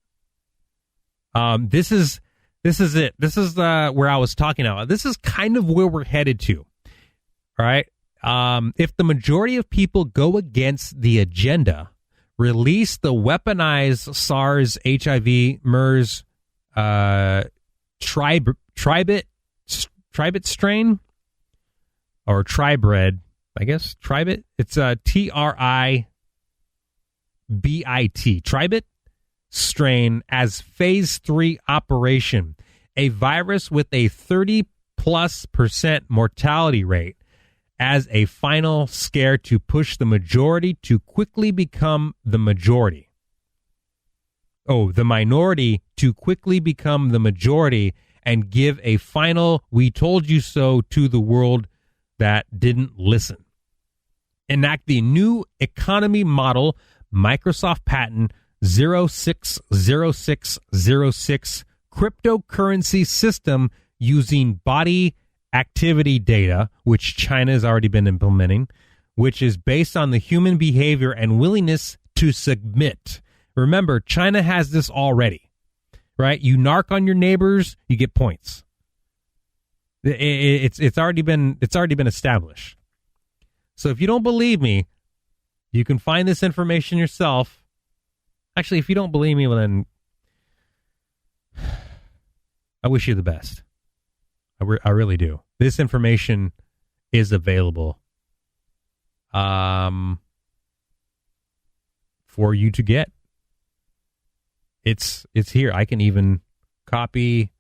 This is it. This is where I was talking about. This is kind of where we're headed to. All right. If the majority of people go against the agenda, release the weaponized SARS, HIV, MERS, tribit strain, or tribred, I guess. Tribit. It's TRIBIT. Tribit strain as phase 3 operation, a virus with a 30+% mortality rate as a final scare to push the majority to quickly become the majority. Oh, the minority to quickly become the majority and give a final "we told you so" to the world that didn't listen. Enact the new economy model, Microsoft patent 060606 cryptocurrency system using body activity data, which China has already been implementing, which is based on the human behavior and willingness to submit. Remember, China has this already, right? You narc on your neighbors, you get points. It's already been established. So if you don't believe me, you can find this information yourself. Actually, if you don't believe me, well then I wish you the best. I really do. This information is available for you to get. It's here. I can even copy.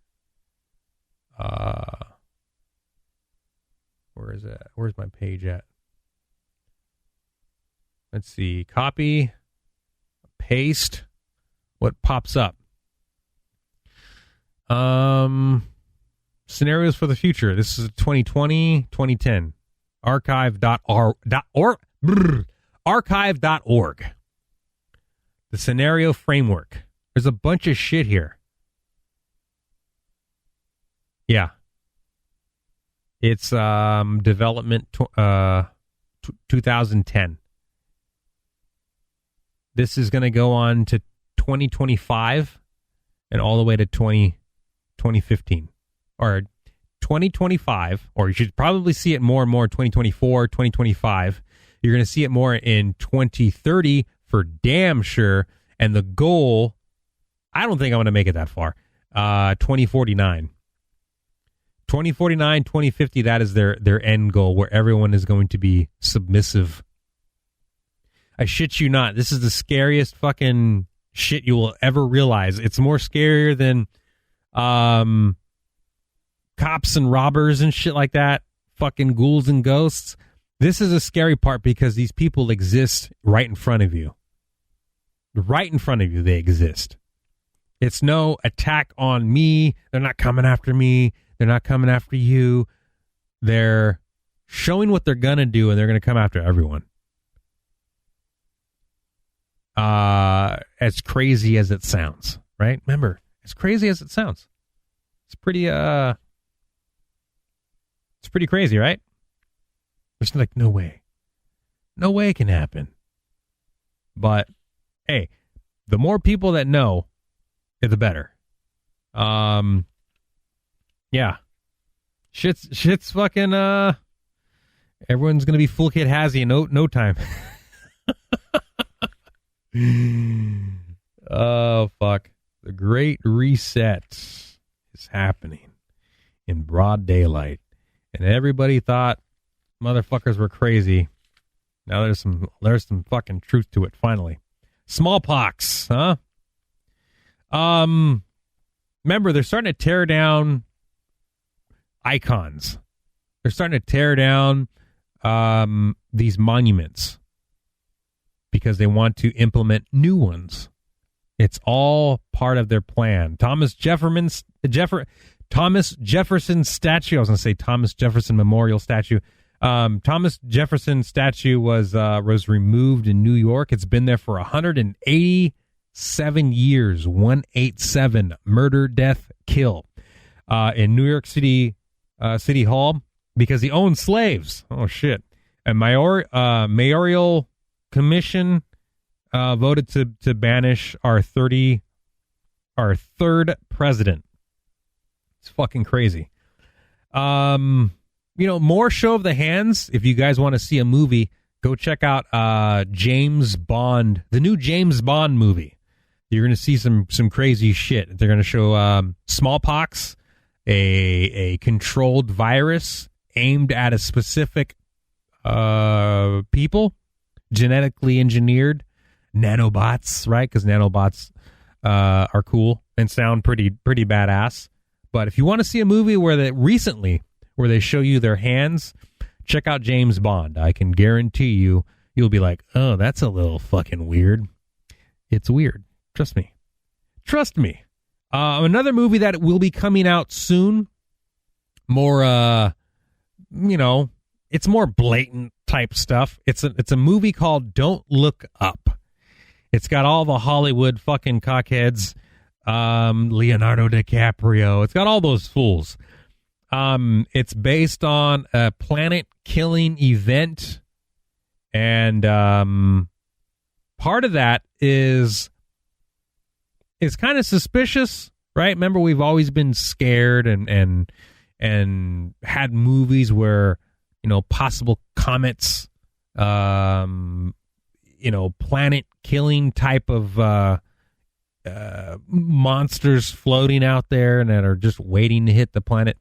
Where is it? Where's my page at? Let's see. Copy, paste. What pops up? Scenarios for the future. This is 2020, 2010. Archive.org. The scenario framework. There's a bunch of shit here. Yeah. It's development 2010. This is going to go on to 2025 and all the way to 2015. Or 2025, or you should probably see it more and more 2024, 2025. You're going to see it more in 2030 for damn sure. And the goal, I don't think I'm going to make it that far, 2049. 2049, 2050, that is their end goal where everyone is going to be submissive. I shit you not. This is the scariest fucking shit you will ever realize. It's more scarier than cops and robbers and shit like that. Fucking ghouls and ghosts. This is a scary part because these people exist right in front of you. Right in front of you, they exist. It's no attack on me. They're not coming after me. They're not coming after you. They're showing what they're going to do, and they're going to come after everyone. As crazy as it sounds, right? Remember, as crazy as it sounds. It's pretty crazy, right? There's like no way it can happen. But hey, the more people that know, the better. Yeah, shit's fucking. Everyone's gonna be full kit hazy in no time. Oh fuck! The Great Reset is happening in broad daylight. And everybody thought motherfuckers were crazy. Now there's some fucking truth to it, finally. Smallpox, huh? Remember, they're starting to tear down icons. They're starting to tear down these monuments because they want to implement new ones. It's all part of their plan. Thomas Jefferson statue. I was going to say Thomas Jefferson Memorial statue. Thomas Jefferson statue was removed in New York. It's been there for 187 years. 187 murder, death, kill in New York City City Hall because he owned slaves. Oh shit! A mayoral commission voted to banish our third president. It's fucking crazy. More show of the hands. If you guys want to see a movie, go check out James Bond, the new James Bond movie. You're going to see some crazy shit. They're going to show smallpox, a controlled virus aimed at a specific people, genetically engineered nanobots, right? Because nanobots are cool and sound pretty badass. But if you want to see a movie where they show you their hands, check out James Bond. I can guarantee you'll be like, oh, that's a little fucking weird. It's weird. Trust me. Another movie that will be coming out soon, more, it's more blatant type stuff. It's a movie called Don't Look Up. It's got all the Hollywood fucking cockheads, Leonardo DiCaprio. It's got all those fools. It's based on a planet-killing event, and part of that is kind of suspicious, right? Remember, we've always been scared and had movies where possible comets, planet-killing type of monsters floating out there and that are just waiting to hit the planet.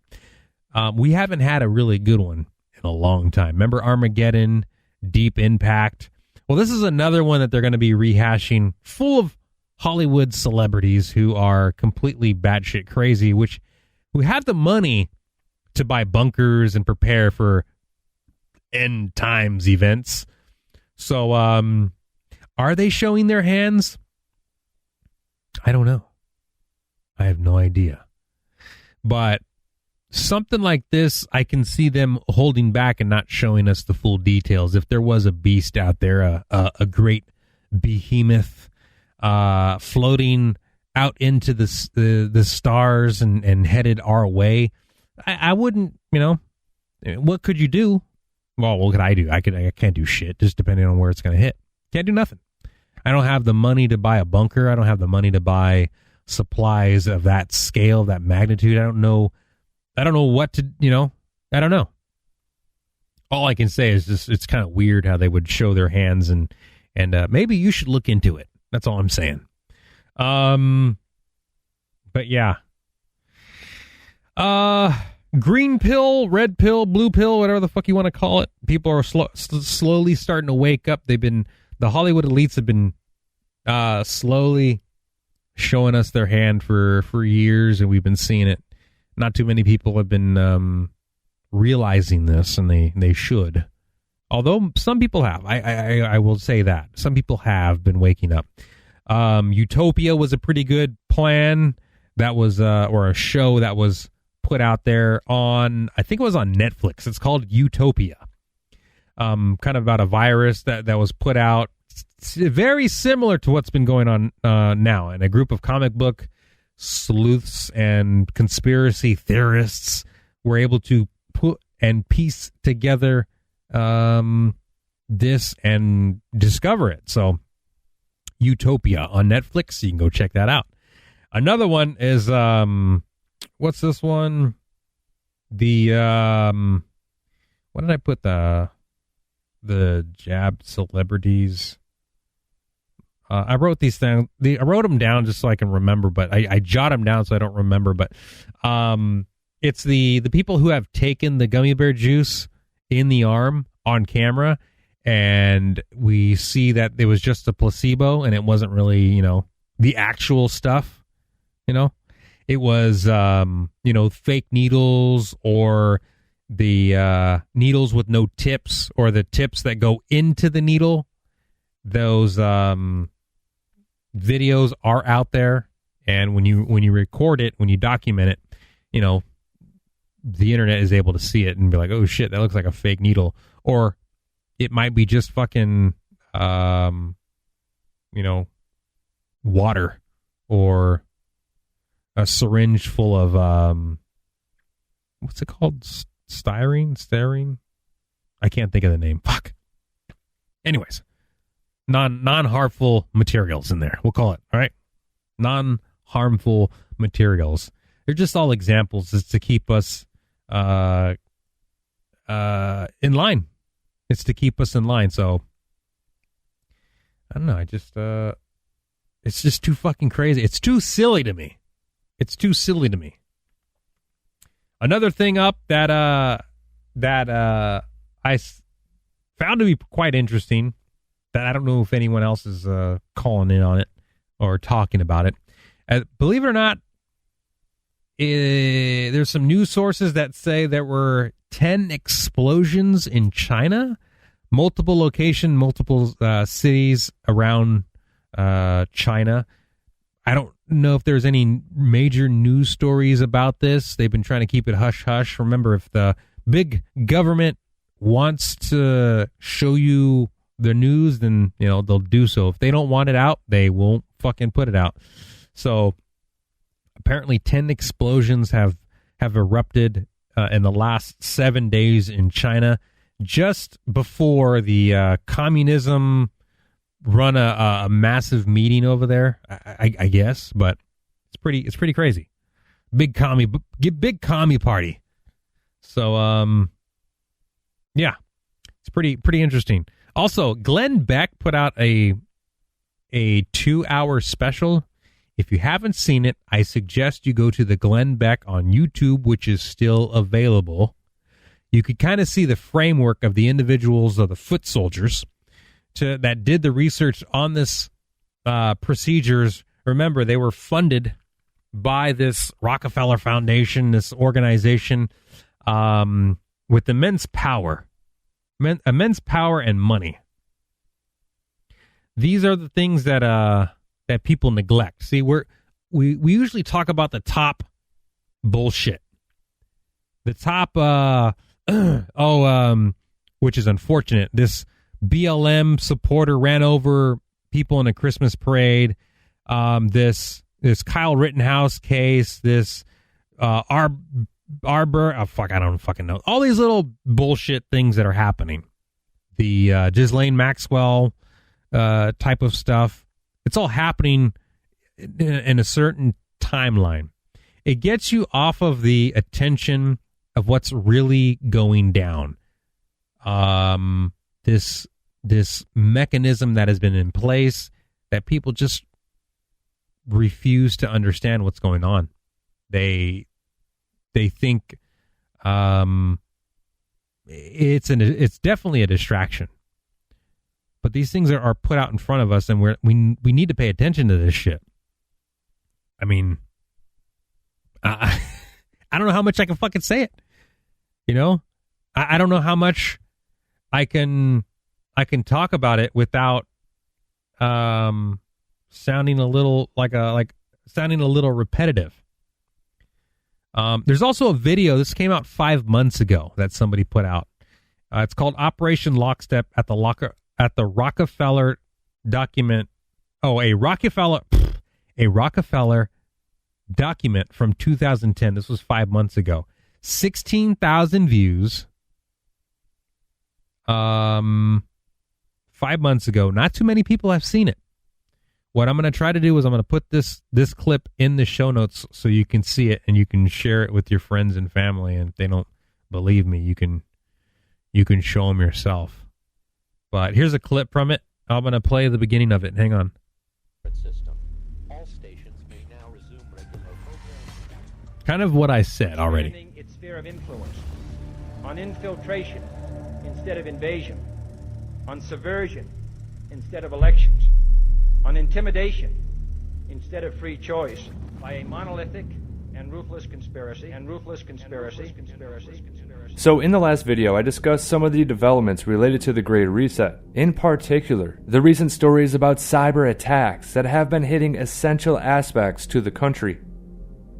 We haven't had a really good one in a long time. Remember Armageddon, Deep Impact? Well, this is another one that they're going to be rehashing, full of Hollywood celebrities who are completely batshit crazy, who have the money to buy bunkers and prepare for end times events. So, are they showing their hands? I don't know. I have no idea. But something like this, I can see them holding back and not showing us the full details. If there was a beast out there, a great behemoth floating out into the stars and headed our way, I wouldn't, what could you do? Well, what could I do? I can't do shit, just depending on where it's going to hit. Can't do nothing. I don't have the money to buy a bunker. I don't have the money to buy supplies of that scale, that magnitude. I don't know what to, I don't know. All I can say is just, it's kind of weird how they would show their hands and maybe you should look into it. That's all I'm saying. But yeah. Green pill, red pill, blue pill, whatever the fuck you want to call it. People are slowly starting to wake up. The Hollywood elites have been slowly showing us their hand for years, and we've been seeing it. Not too many people have been realizing this, and they should. Although some people have. I will say that. Some people have been waking up. Utopia was a pretty good plan. That was, or a show that was put out there on, I think it was on Netflix. It's called Utopia. Kind of about a virus that was put out. It's very similar to what's been going on now. And a group of comic book sleuths and conspiracy theorists were able to put and piece together this and discover it. So Utopia on Netflix. You can go check that out. Another one is, what's this one? The, what did I put the jab celebrities? I wrote these things. I wrote them down just so I can remember, but I jot them down so I don't remember. But it's the people who have taken the gummy bear juice in the arm on camera, and we see that it was just a placebo, and it wasn't really, the actual stuff. It was, fake needles, or the needles with no tips, or the tips that go into the needle. Those videos are out there, and when you record it, when you document it, the internet is able to see it and be like, oh shit, that looks like a fake needle. Or it might be just fucking, water, or a syringe full of, what's it called? Styrene? I can't think of the name. Fuck. Anyways, non-harmful materials in there. We'll call it, all right? Non-harmful materials. They're just all examples just to keep us in line. It's to keep us in line. So, I don't know. It's just too fucking crazy. It's too silly to me. Another thing up that I found to be quite interesting, that I don't know if anyone else is calling in on it or talking about it. Believe it or not, there's some news sources that say there were 10 explosions in China, multiple cities around China. I don't know if there's any major news stories about this. They've been trying to keep it hush-hush. Remember, if the big government wants to show you the news, then, they'll do so. If they don't want it out, they won't fucking put it out. So apparently 10 explosions have erupted in the last 7 days in China, just before the communism run a massive meeting over there, I guess. But it's pretty crazy. Big commie party. So yeah, it's pretty interesting. Also, Glenn Beck put out a 2-hour special If you haven't seen it, I suggest you go to the Glenn Beck on YouTube, which is still available. You could kind of see the framework of the individuals of the foot soldiers that did the research on this procedures. Remember, they were funded by this Rockefeller Foundation, this organization with immense power and money. These are the things that people neglect. See, we usually talk about the top bullshit, the top which is unfortunate. This BLM supporter ran over people in a Christmas parade. This Kyle Rittenhouse case. This Arbor. I don't fucking know. All these little bullshit things that are happening. The Ghislaine Maxwell type of stuff. It's all happening in a certain timeline. It gets you off of the attention of what's really going down. This mechanism that has been in place that people just refuse to understand what's going on. They think it's definitely a distraction. But these things are put out in front of us, and we need to pay attention to this shit. I mean, I don't know how much I can fucking say it. You know, I don't know how much I can talk about it without sounding a little sounding a little repetitive. There's also a video. This came out 5 months ago that somebody put out. It's called Operation Lockstep at the Rockefeller document. Oh, a Rockefeller document from 2010. This was 5 months ago. 16,000 views. 5 months ago. Not too many people have seen it. What I'm going to try to do is I'm going to put this clip in the show notes so you can see it and you can share it with your friends and family. And if they don't believe me, you can show them yourself. But here's a clip from it. I'm going to play the beginning of it. Hang on. All stations may now resume regular programs. Kind of what I said already. Its sphere of influence on infiltration instead of invasion, on subversion instead of elections, on intimidation instead of free choice, by a monolithic and ruthless conspiracy. So in the last video, I discussed some of the developments related to the Great Reset. In particular, the recent stories about cyber attacks that have been hitting essential aspects to the country,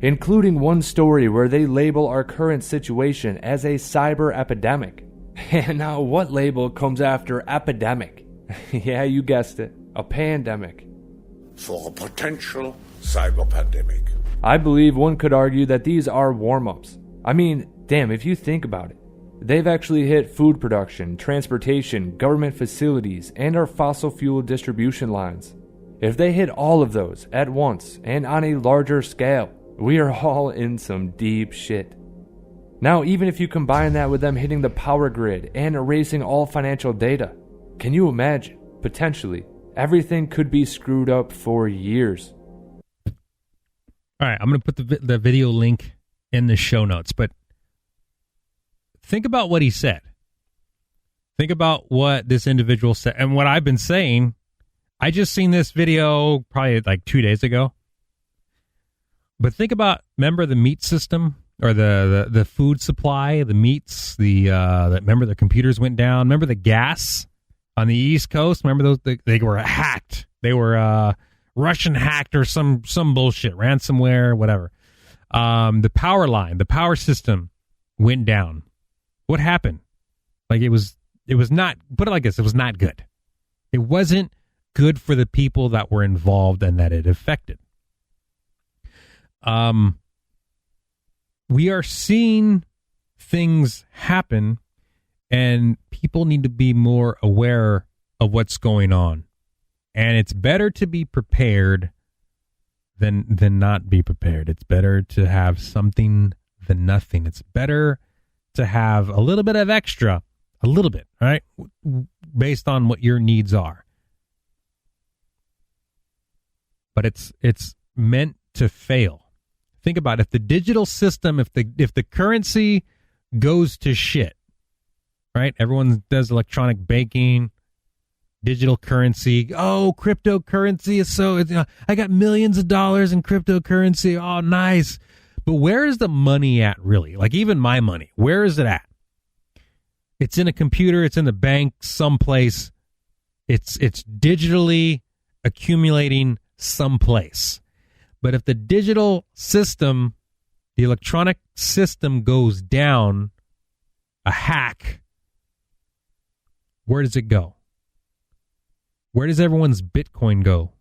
including one story where they label our current situation as a cyber epidemic. And now what label comes after epidemic? Yeah, you guessed it, a pandemic. For a potential cyber pandemic. I believe one could argue that these are warm-ups. I mean, damn, if you think about it, they've actually hit food production, transportation, government facilities, and our fossil fuel distribution lines. If they hit all of those at once and on a larger scale, we are all in some deep shit. Now, even if you combine that with them hitting the power grid and erasing all financial data, can you imagine, potentially, everything could be screwed up for years? All right, I'm going to put the video link in the show notes, but think about what he said. Think about what this individual said and what I've been saying. I just seen this video probably like 2 days ago. But think about, remember the meat system or the food supply, the meats, remember the computers went down. Remember the gas on the East Coast? Remember those? They were hacked. They were Russian hacked or some bullshit, ransomware, whatever. The power line, the power system went down. What happened? Like it was not, put it like this, it was not good. It wasn't good for the people that were involved and that it affected. We are seeing things happen and people need to be more aware of what's going on. And it's better to be prepared than not be prepared. It's better to have something than nothing. It's better to have a little bit of extra, a little bit, right? Based on what your needs are. But it's meant to fail. Think about it. If the digital system, if the currency goes to shit, right? Everyone does electronic banking, digital currency. Oh, cryptocurrency is so, I got millions of dollars in cryptocurrency. Oh, nice. But where is the money at really? Like even my money, where is it at? It's in a computer. It's in the bank someplace. It's digitally accumulating someplace. But if the digital system, the electronic system goes down, a hack, where does it go? Where does everyone's Bitcoin go?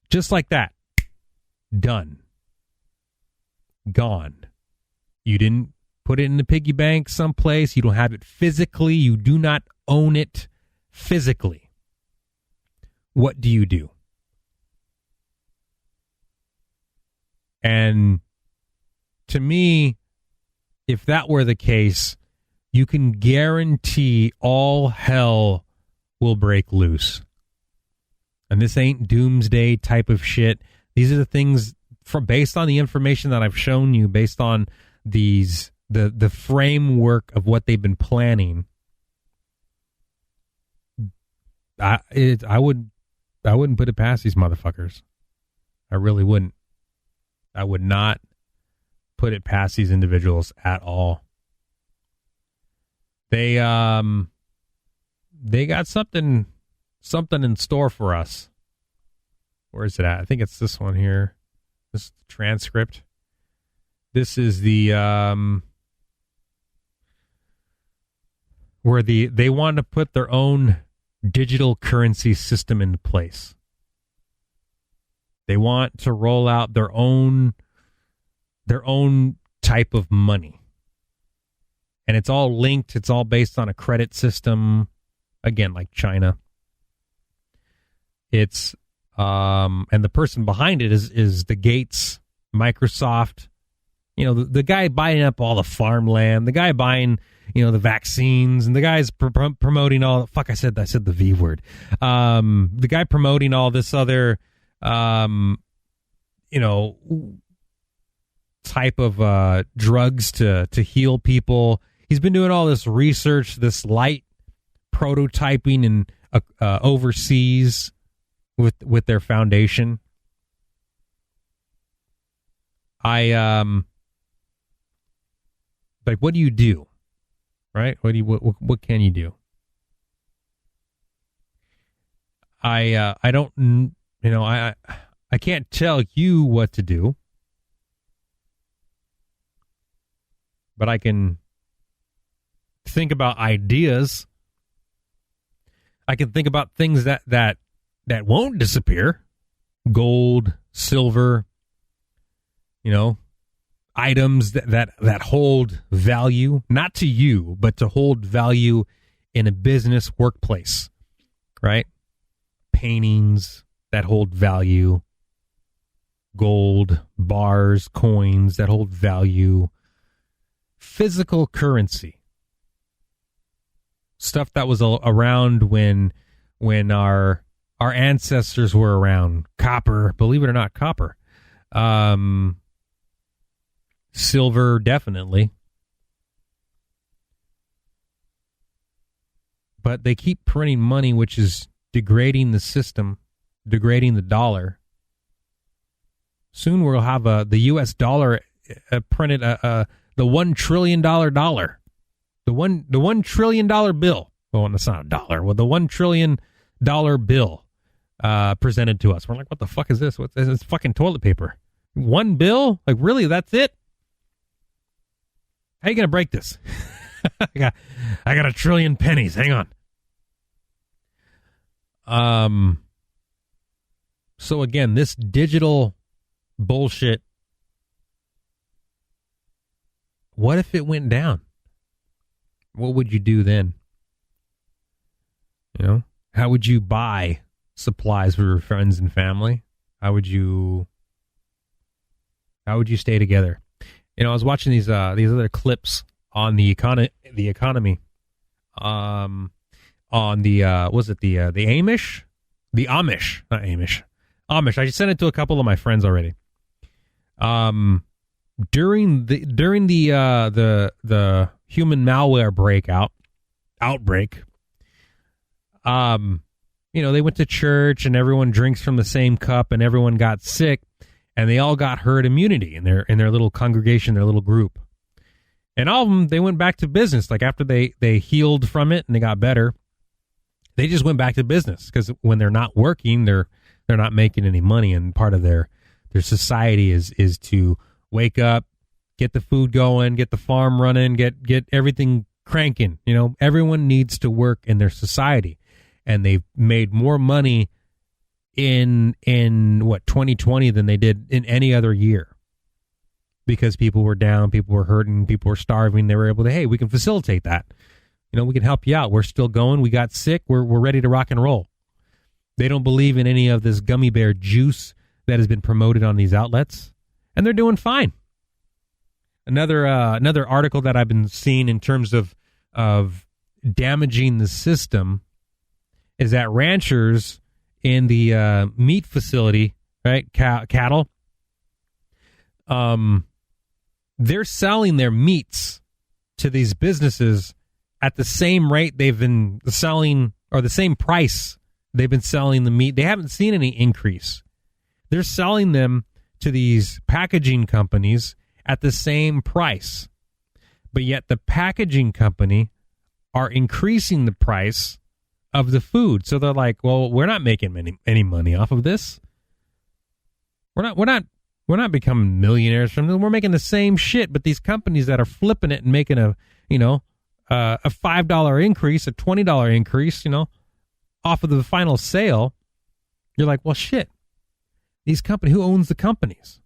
Just like that. Done. Gone. You didn't put it in the piggy bank someplace. You don't have it physically. You do not own it physically. What do you do? And to me, if that were the case, you can guarantee all hell will break loose. And this ain't doomsday type of shit. These are the things based on the information that I've shown you, based on the framework of what they've been planning. I wouldn't put it past these motherfuckers. I really wouldn't. I would not put it past these individuals at all. They got something in store for us. Where is it at? I think it's this one here. This is the transcript. This is the where they want to put their own digital currency system into place. They want to roll out their own type of money. And it's all linked. It's all based on a credit system. Again, like China. It's and the person behind it is the Gates, Microsoft. You know, the guy buying up all the farmland, the guy buying, the vaccines, and the guy's promoting all. Fuck, I said the V word. The guy promoting all this other, type of drugs to heal people. He's been doing all this research, this light prototyping and overseas with their foundation. Like, what do you do? Right? What can you do? I don't, I can't tell you what to do, but I can think about ideas. I can think about things that won't disappear. Gold, silver, items that hold value, not to you, but to hold value in a business workplace, right? Paintings that hold value, gold, bars, coins that hold value, physical currency, stuff that was around when our ancestors were around. Copper, believe it or not, copper. Silver, definitely. But they keep printing money, which is degrading the system, degrading the dollar. Soon we'll have the U.S. dollar printed, the $1 trillion dollar. The $1 trillion bill. Well, it's not a dollar. Well, the $1 trillion bill presented to us. We're like, what the fuck is this? It's fucking toilet paper. One bill? Like, really? That's it? How you gonna break this? I got 1 trillion pennies. Hang on. So again, this digital bullshit. What if it went down? What would you do then? How would you buy supplies for your friends and family? How would you stay together? I was watching these other clips on the economy, on the Amish, not Amish, Amish. I sent it to a couple of my friends already. During the human malware outbreak, they went to church and everyone drinks from the same cup and everyone got sick and they all got herd immunity in their little congregation, their little group. And all of them, they went back to business. Like after they healed from it and they got better, they just went back to business because when they're not working, they're not making any money. And part of their society is to wake up, get the food going, get the farm running, get everything cranking. Everyone needs to work in their society. And they've made more money in 2020 than they did in any other year. Because people were down, people were hurting, people were starving. They were able to, hey, we can facilitate that. We can help you out. We're still going. We got sick. We're ready to rock and roll. They don't believe in any of this gummy bear juice that has been promoted on these outlets, and they're doing fine. Another article that I've been seeing in terms of damaging the system is that ranchers in the meat facility, right, cattle, they're selling their meats to these businesses at the same rate they've been selling, or the same price they've been selling the meat. They haven't seen any increase. They're selling them to these packaging companies at the same price. But yet the packaging company are increasing the price of the food. So they're like, well, we're not making any money off of this. We're not becoming millionaires from them. We're making the same shit, but these companies that are flipping it and making a $5 increase, a $20 increase, off of the final sale, you're like, well, shit. These companies, who owns the companies?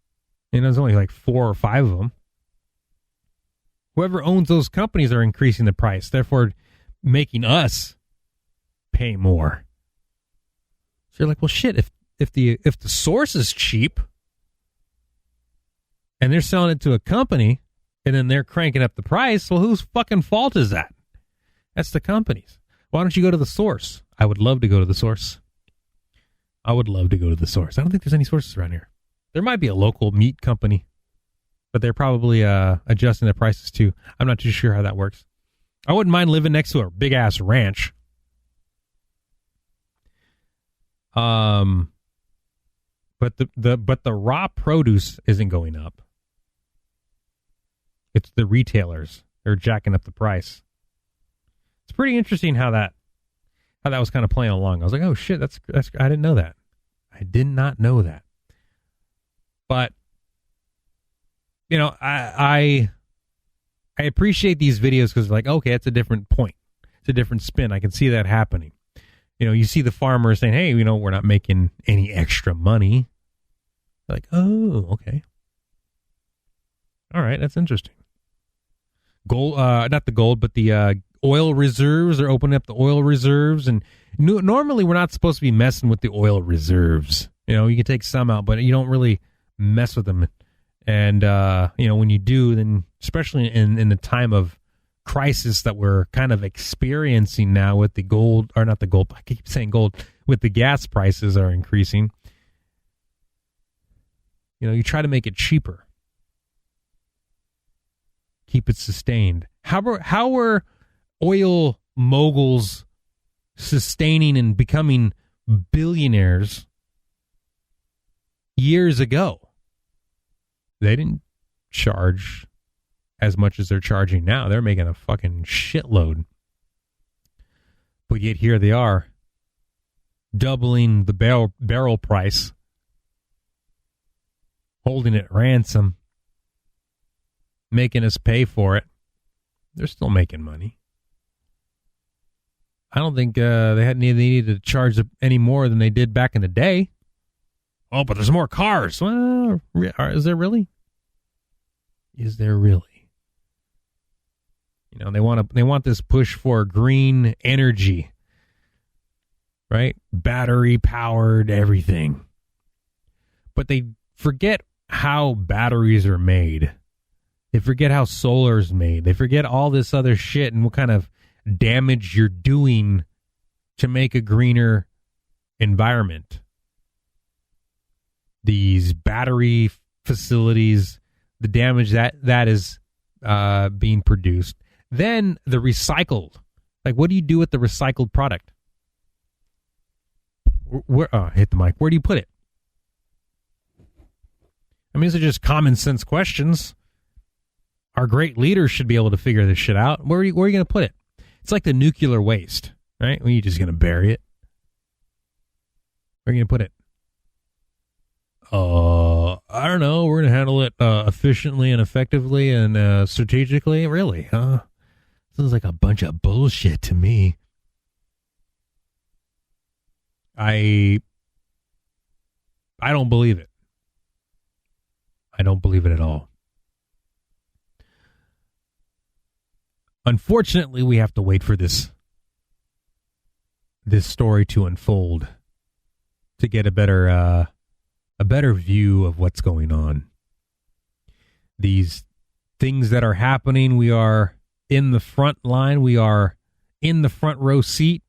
There's only like 4 or 5 of them. Whoever owns those companies are increasing the price, therefore making us pay more. So you're like, well, shit. If the source is cheap, and they're selling it to a company, and then they're cranking up the price, well, whose fucking fault is that? That's the company's. Why don't you go to the source? I would love to go to the source. I don't think there's any sources around here. There might be a local meat company, but they're probably adjusting their prices too. I'm not too sure how that works. I wouldn't mind living next to a big-ass ranch. But the raw produce isn't going up. It's the retailers. They're jacking up the price. It's pretty interesting how that was kind of playing along. I was like, oh shit, that's I didn't know that. I did not know that. But I appreciate these videos because like, okay, it's a different point. It's a different spin. I can see that happening. You see the farmer saying, hey, we're not making any extra money. Like, oh, okay. All right, that's interesting. Gold, not the gold, but the oil reserves. They're opening up the oil reserves. And normally we're not supposed to be messing with the oil reserves. You can take some out, but you don't really mess with them. And, when you do, then especially in the time of crisis that we're kind of experiencing now with the gold, or not the gold, I keep saying gold, with the gas prices are increasing. You try to make it cheaper. Keep it sustained. How were oil moguls sustaining and becoming billionaires years ago? They didn't charge as much as they're charging now. They're making a fucking shitload. But yet here they are, doubling the barrel price, holding it ransom, making us pay for it. They're still making money. I don't think they needed to charge any more than they did back in the day. Oh, but there's more cars. Well, is there really? Is there really? They want this push for green energy, right? Battery powered everything. But they forget how batteries are made. They forget how solar is made. They forget all this other shit and what kind of damage you're doing to make a greener environment. these battery facilities, the damage that is being produced. Then the recycled. Like, what do you do with the recycled product? Hit the mic. Where do you put it? I mean, these are just common sense questions. Our great leaders should be able to figure this shit out. Where are you going to put it? It's like the nuclear waste, right? Well, you're just going to bury it. Where are you going to put it? I don't know. We're going to handle it efficiently and effectively and strategically. Really, huh? Sounds like a bunch of bullshit to me. I don't believe it. I don't believe it at all. Unfortunately, we have to wait for this story to unfold to get a better view of what's going on. These things that are happening, we are in the front line. We are in the front row seat.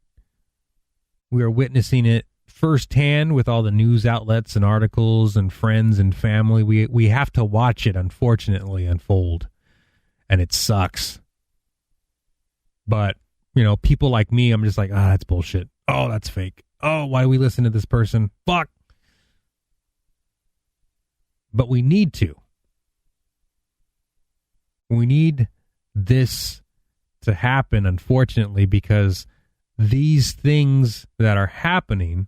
We are witnessing it firsthand with all the news outlets and articles and friends and family. We have to watch it, unfortunately, unfold. And it sucks. But, people like me, I'm just like, that's bullshit. Oh, that's fake. Oh, why do we listen to this person? Fuck. But we need to. We need this to happen, unfortunately, because these things that are happening,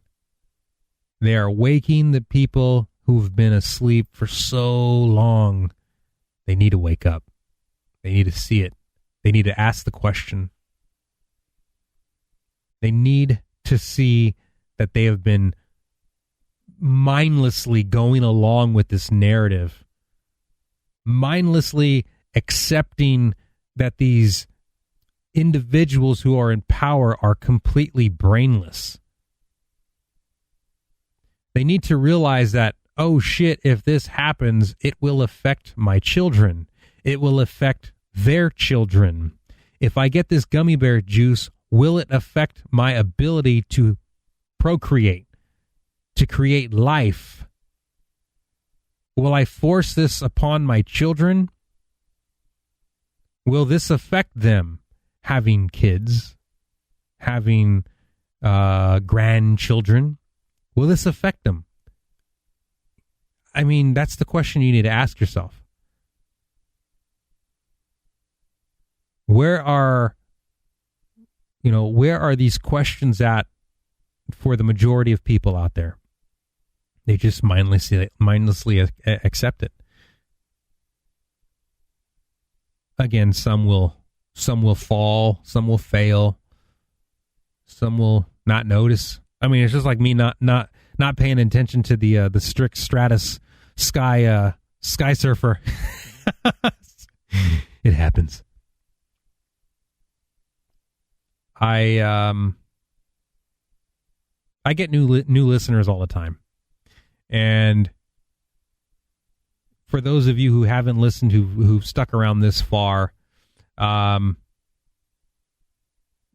they are waking the people who've been asleep for so long. They need to wake up. They need to see it. They need to ask the question. They need to see that they have been mindlessly going along with this narrative, mindlessly accepting that these individuals who are in power are completely brainless. They need to realize that, oh shit, if this happens, it will affect my children. It will affect their children. If I get this gummy bear juice, will it affect my ability to procreate, to create life? Will I force this upon my children? Will this affect them having kids, having grandchildren? Will this affect them? I mean, that's the question you need to ask yourself. Where are these questions at for the majority of people out there? They just mindlessly accept it. Again, some will fall, some will fail, some will not notice. I mean, it's just like me not paying attention to the strict stratus sky surfer. It happens. I get new listeners all the time, and for those of you who haven't listened, who've stuck around this far,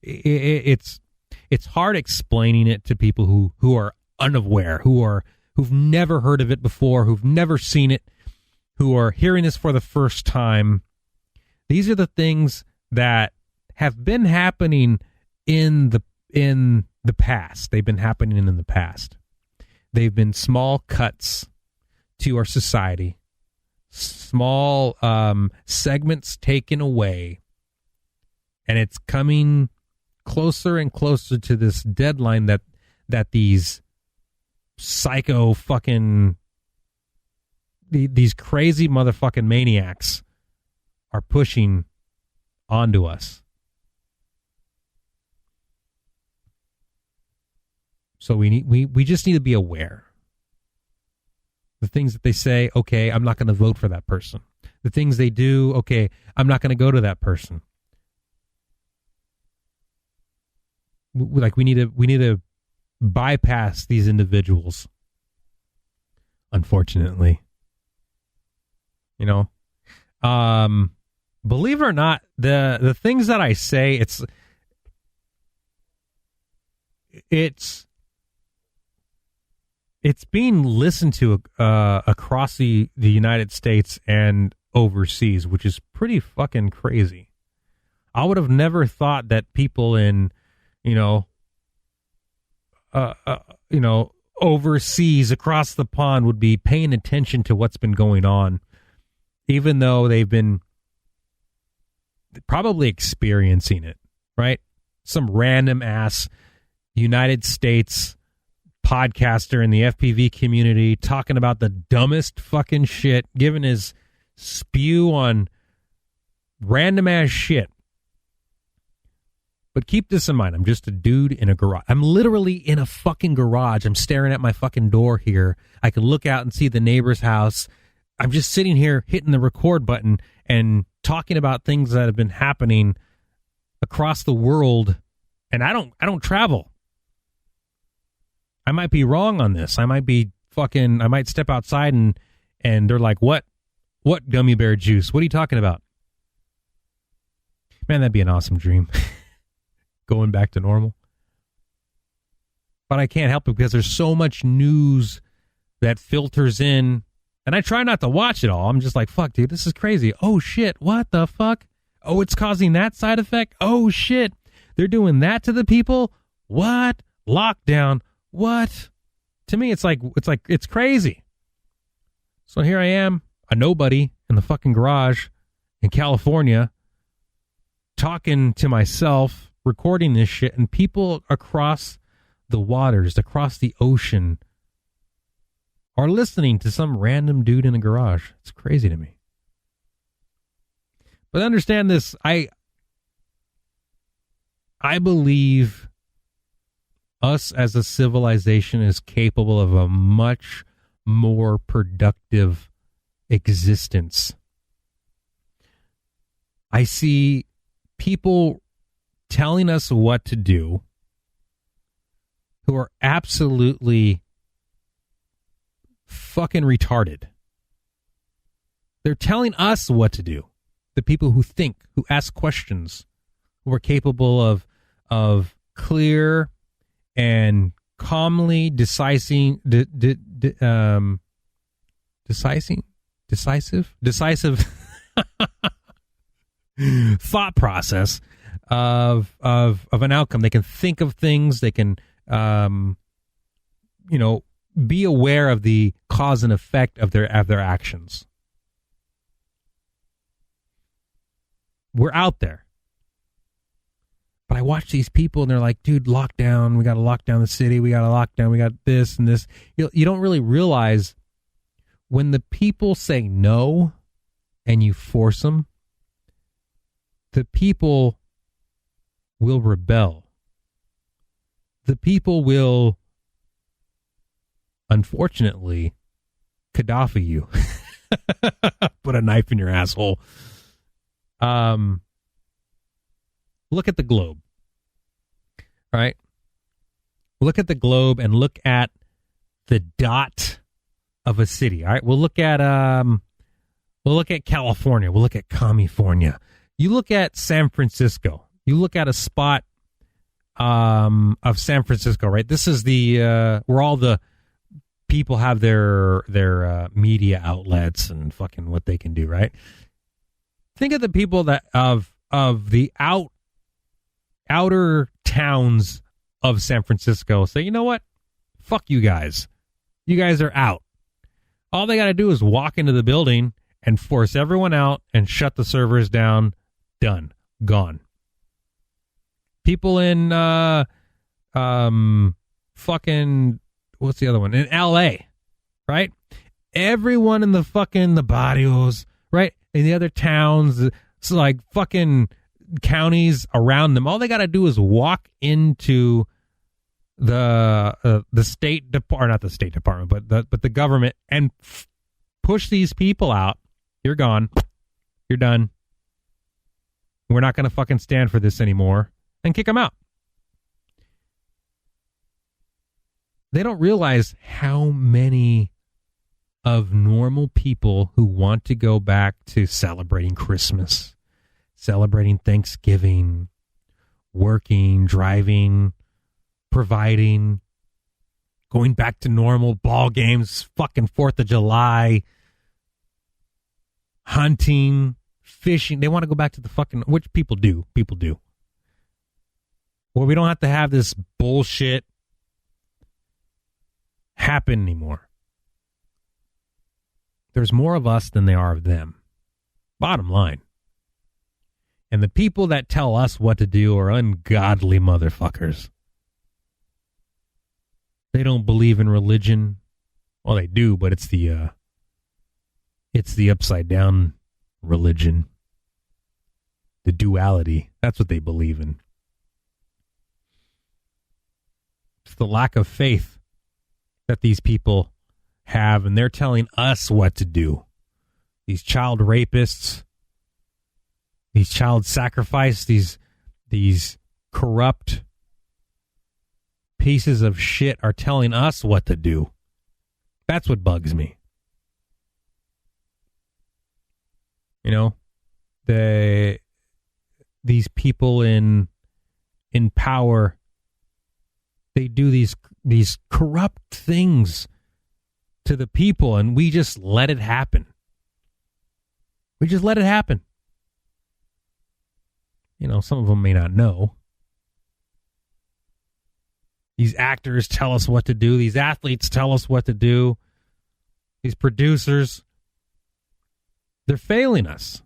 it's hard explaining it to people who are unaware, who've never heard of it before, who've never seen it, who are hearing this for the first time. These are the things that have been happening in the past. They've been happening in the past. They've been small cuts to our society, small segments taken away, and it's coming closer and closer to this deadline that these psycho fucking these crazy motherfucking maniacs are pushing onto us. So we just need to be aware. The things that they say, okay, I'm not going to vote for that person. The things they do, okay, I'm not going to go to that person. Like we need to bypass these individuals. Unfortunately, believe it or not, the things that I say, it's it's being listened to across the United States and overseas, which is pretty fucking crazy. I would have never thought that people in, overseas across the pond would be paying attention to what's been going on, even though they've been probably experiencing it, right? Some random ass United States podcaster in the FPV community talking about the dumbest fucking shit, giving his spew on random ass shit. But keep this in mind. I'm just a dude in a garage. I'm literally in a fucking garage. I'm staring at my fucking door here. I can look out and see the neighbor's house. I'm just sitting here hitting the record button and talking about things that have been happening across the world. And I don't travel. I might be wrong on this. I might step outside and they're like, what gummy bear juice? What are you talking about? Man, that'd be an awesome dream. Going back to normal. But I can't help it because there's so much news that filters in, and I try not to watch it all. I'm just like, fuck, dude, this is crazy. Oh, shit, what the fuck? Oh, it's causing that side effect? Oh, shit, they're doing that to the people? What? Lockdown? What? To me, it's crazy. So here I am, a nobody in the fucking garage in California, talking to myself, recording this shit, and people across the waters, across the ocean, are listening to some random dude in a garage. It's crazy to me. But understand this, I believe us as a civilization is capable of a much more productive existence. I see people telling us what to do who are absolutely fucking retarded. They're telling us what to do. The people who think, who ask questions, who are capable of clear and calmly decisive thought process of an outcome. They can think of things. They can, be aware of the cause and effect of their actions. We're out there. But I watch these people and they're like, dude, lockdown. We got to lock down the city. We got to lock down. We got this and this. You don't really realize when the people say no and you force them, the people will rebel. The people will, unfortunately, Gaddafi you. Put a knife in your asshole. Look at the globe. All right? Look at the globe and look at the dot of a city. All right? We'll look at California. We'll look at California. You look at San Francisco. You look at a spot of San Francisco, right? This is the where all the people have their media outlets and fucking what they can do, right? Think of the people that of the outer towns of San Francisco. Say, you know what? Fuck you guys. You guys are out. All they got to do is walk into the building and force everyone out and shut the servers down. Done. Gone. People in fucking, what's the other one? In LA, right? Everyone in the barrios, right? In the other towns, it's like fucking counties around them. All they got to do is walk into the state department, not the State Department, but the government, and push these people out. You're gone. You're done. We're not going to fucking stand for this anymore, and kick them out. They don't realize how many of normal people who want to go back to celebrating Christmas, celebrating Thanksgiving, working, driving, providing, going back to normal, ball games, fucking 4th of July, hunting, fishing. They want to go back to the fucking, which people do. Well, we don't have to have this bullshit happen anymore. There's more of us than there are of them. Bottom line. And the people that tell us what to do are ungodly motherfuckers. They don't believe in religion. Well, they do, but it's the upside down religion. The duality. That's what they believe in. It's the lack of faith that these people have, and they're telling us what to do. These child rapists, these child sacrifice, these corrupt pieces of shit are telling us what to do. That's what bugs me. You know, these people in power, they do these corrupt things to the people, and we just let it happen. We just let it happen. You know, some of them may not know. These actors tell us what to do. These athletes tell us what to do. These producers, they're failing us.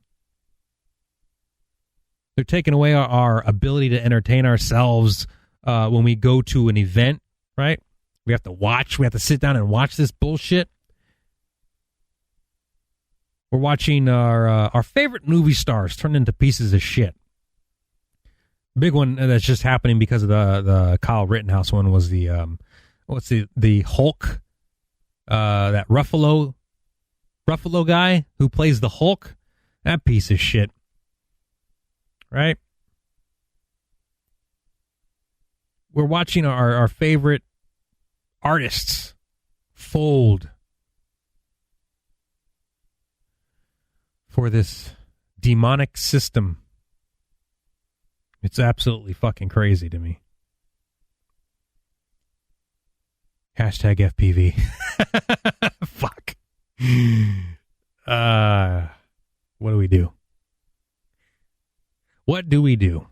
They're taking away our ability to entertain ourselves when we go to an event, right? We have to sit down and watch this bullshit. We're watching our favorite movie stars turn into pieces of shit. Big one that's just happening because of the Kyle Rittenhouse one was the Hulk, that Ruffalo guy who plays the Hulk, that piece of shit, right? We're watching our favorite artists fold for this demonic system. It's absolutely fucking crazy to me. Hashtag FPV. Fuck. What do we do? What do we do?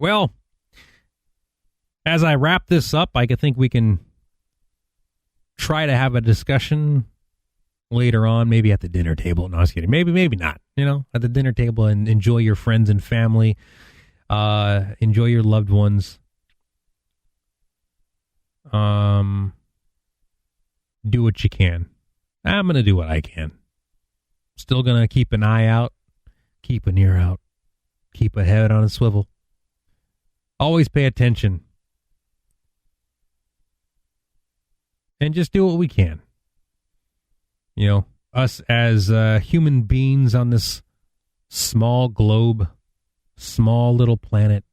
Well, as I wrap this up, I think we can try to have a discussion later on, maybe at the dinner table. No, I was kidding. Maybe not. You know, at the dinner table, and enjoy your friends and family. Enjoy your loved ones. Do what you can. I'm going to do what I can. Still going to keep an eye out, keep an ear out, keep a head on a swivel. Always pay attention. And just do what we can. You know, us as human beings on this small globe, small little planet,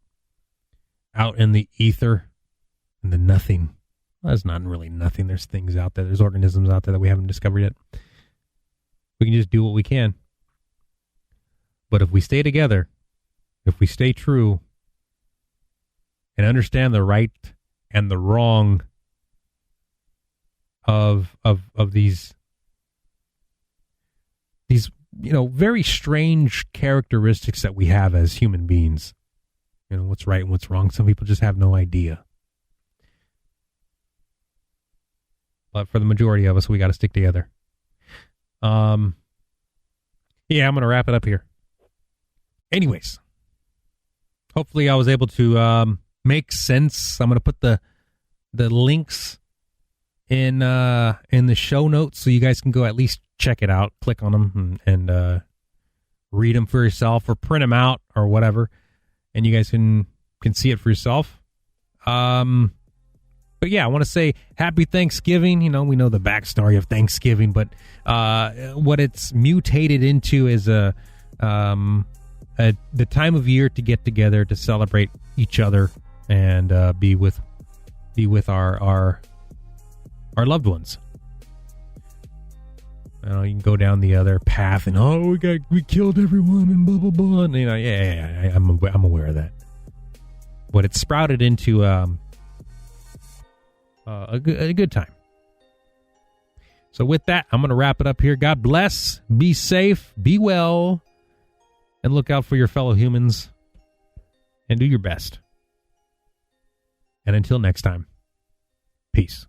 out in the ether, in the nothing. Well, that's not really nothing. There's things out there. There's organisms out there that we haven't discovered yet. We can just do what we can. But if we stay together, if we stay true, and understand the right and the wrong of these very strange characteristics that we have as human beings. You know, what's right and what's wrong. Some people just have no idea. But for the majority of us, we got to stick together. Yeah, I'm going to wrap it up here. Anyways, hopefully I was able to make sense. I'm going to put the links in the show notes so you guys can go at least check it out, click on them, and read them for yourself, or print them out, or whatever, and you guys can see it for yourself. But yeah, I want to say happy Thanksgiving. You know, we know the backstory of Thanksgiving, but what it's mutated into is the time of year to get together to celebrate each other and be with our loved ones. You know, you can go down the other path and we killed everyone and blah blah blah. And, you know, I'm aware of that. But it's sprouted into a good time. So with that, I'm going to wrap it up here. God bless. Be safe. Be well. And look out for your fellow humans. And do your best. And until next time, peace.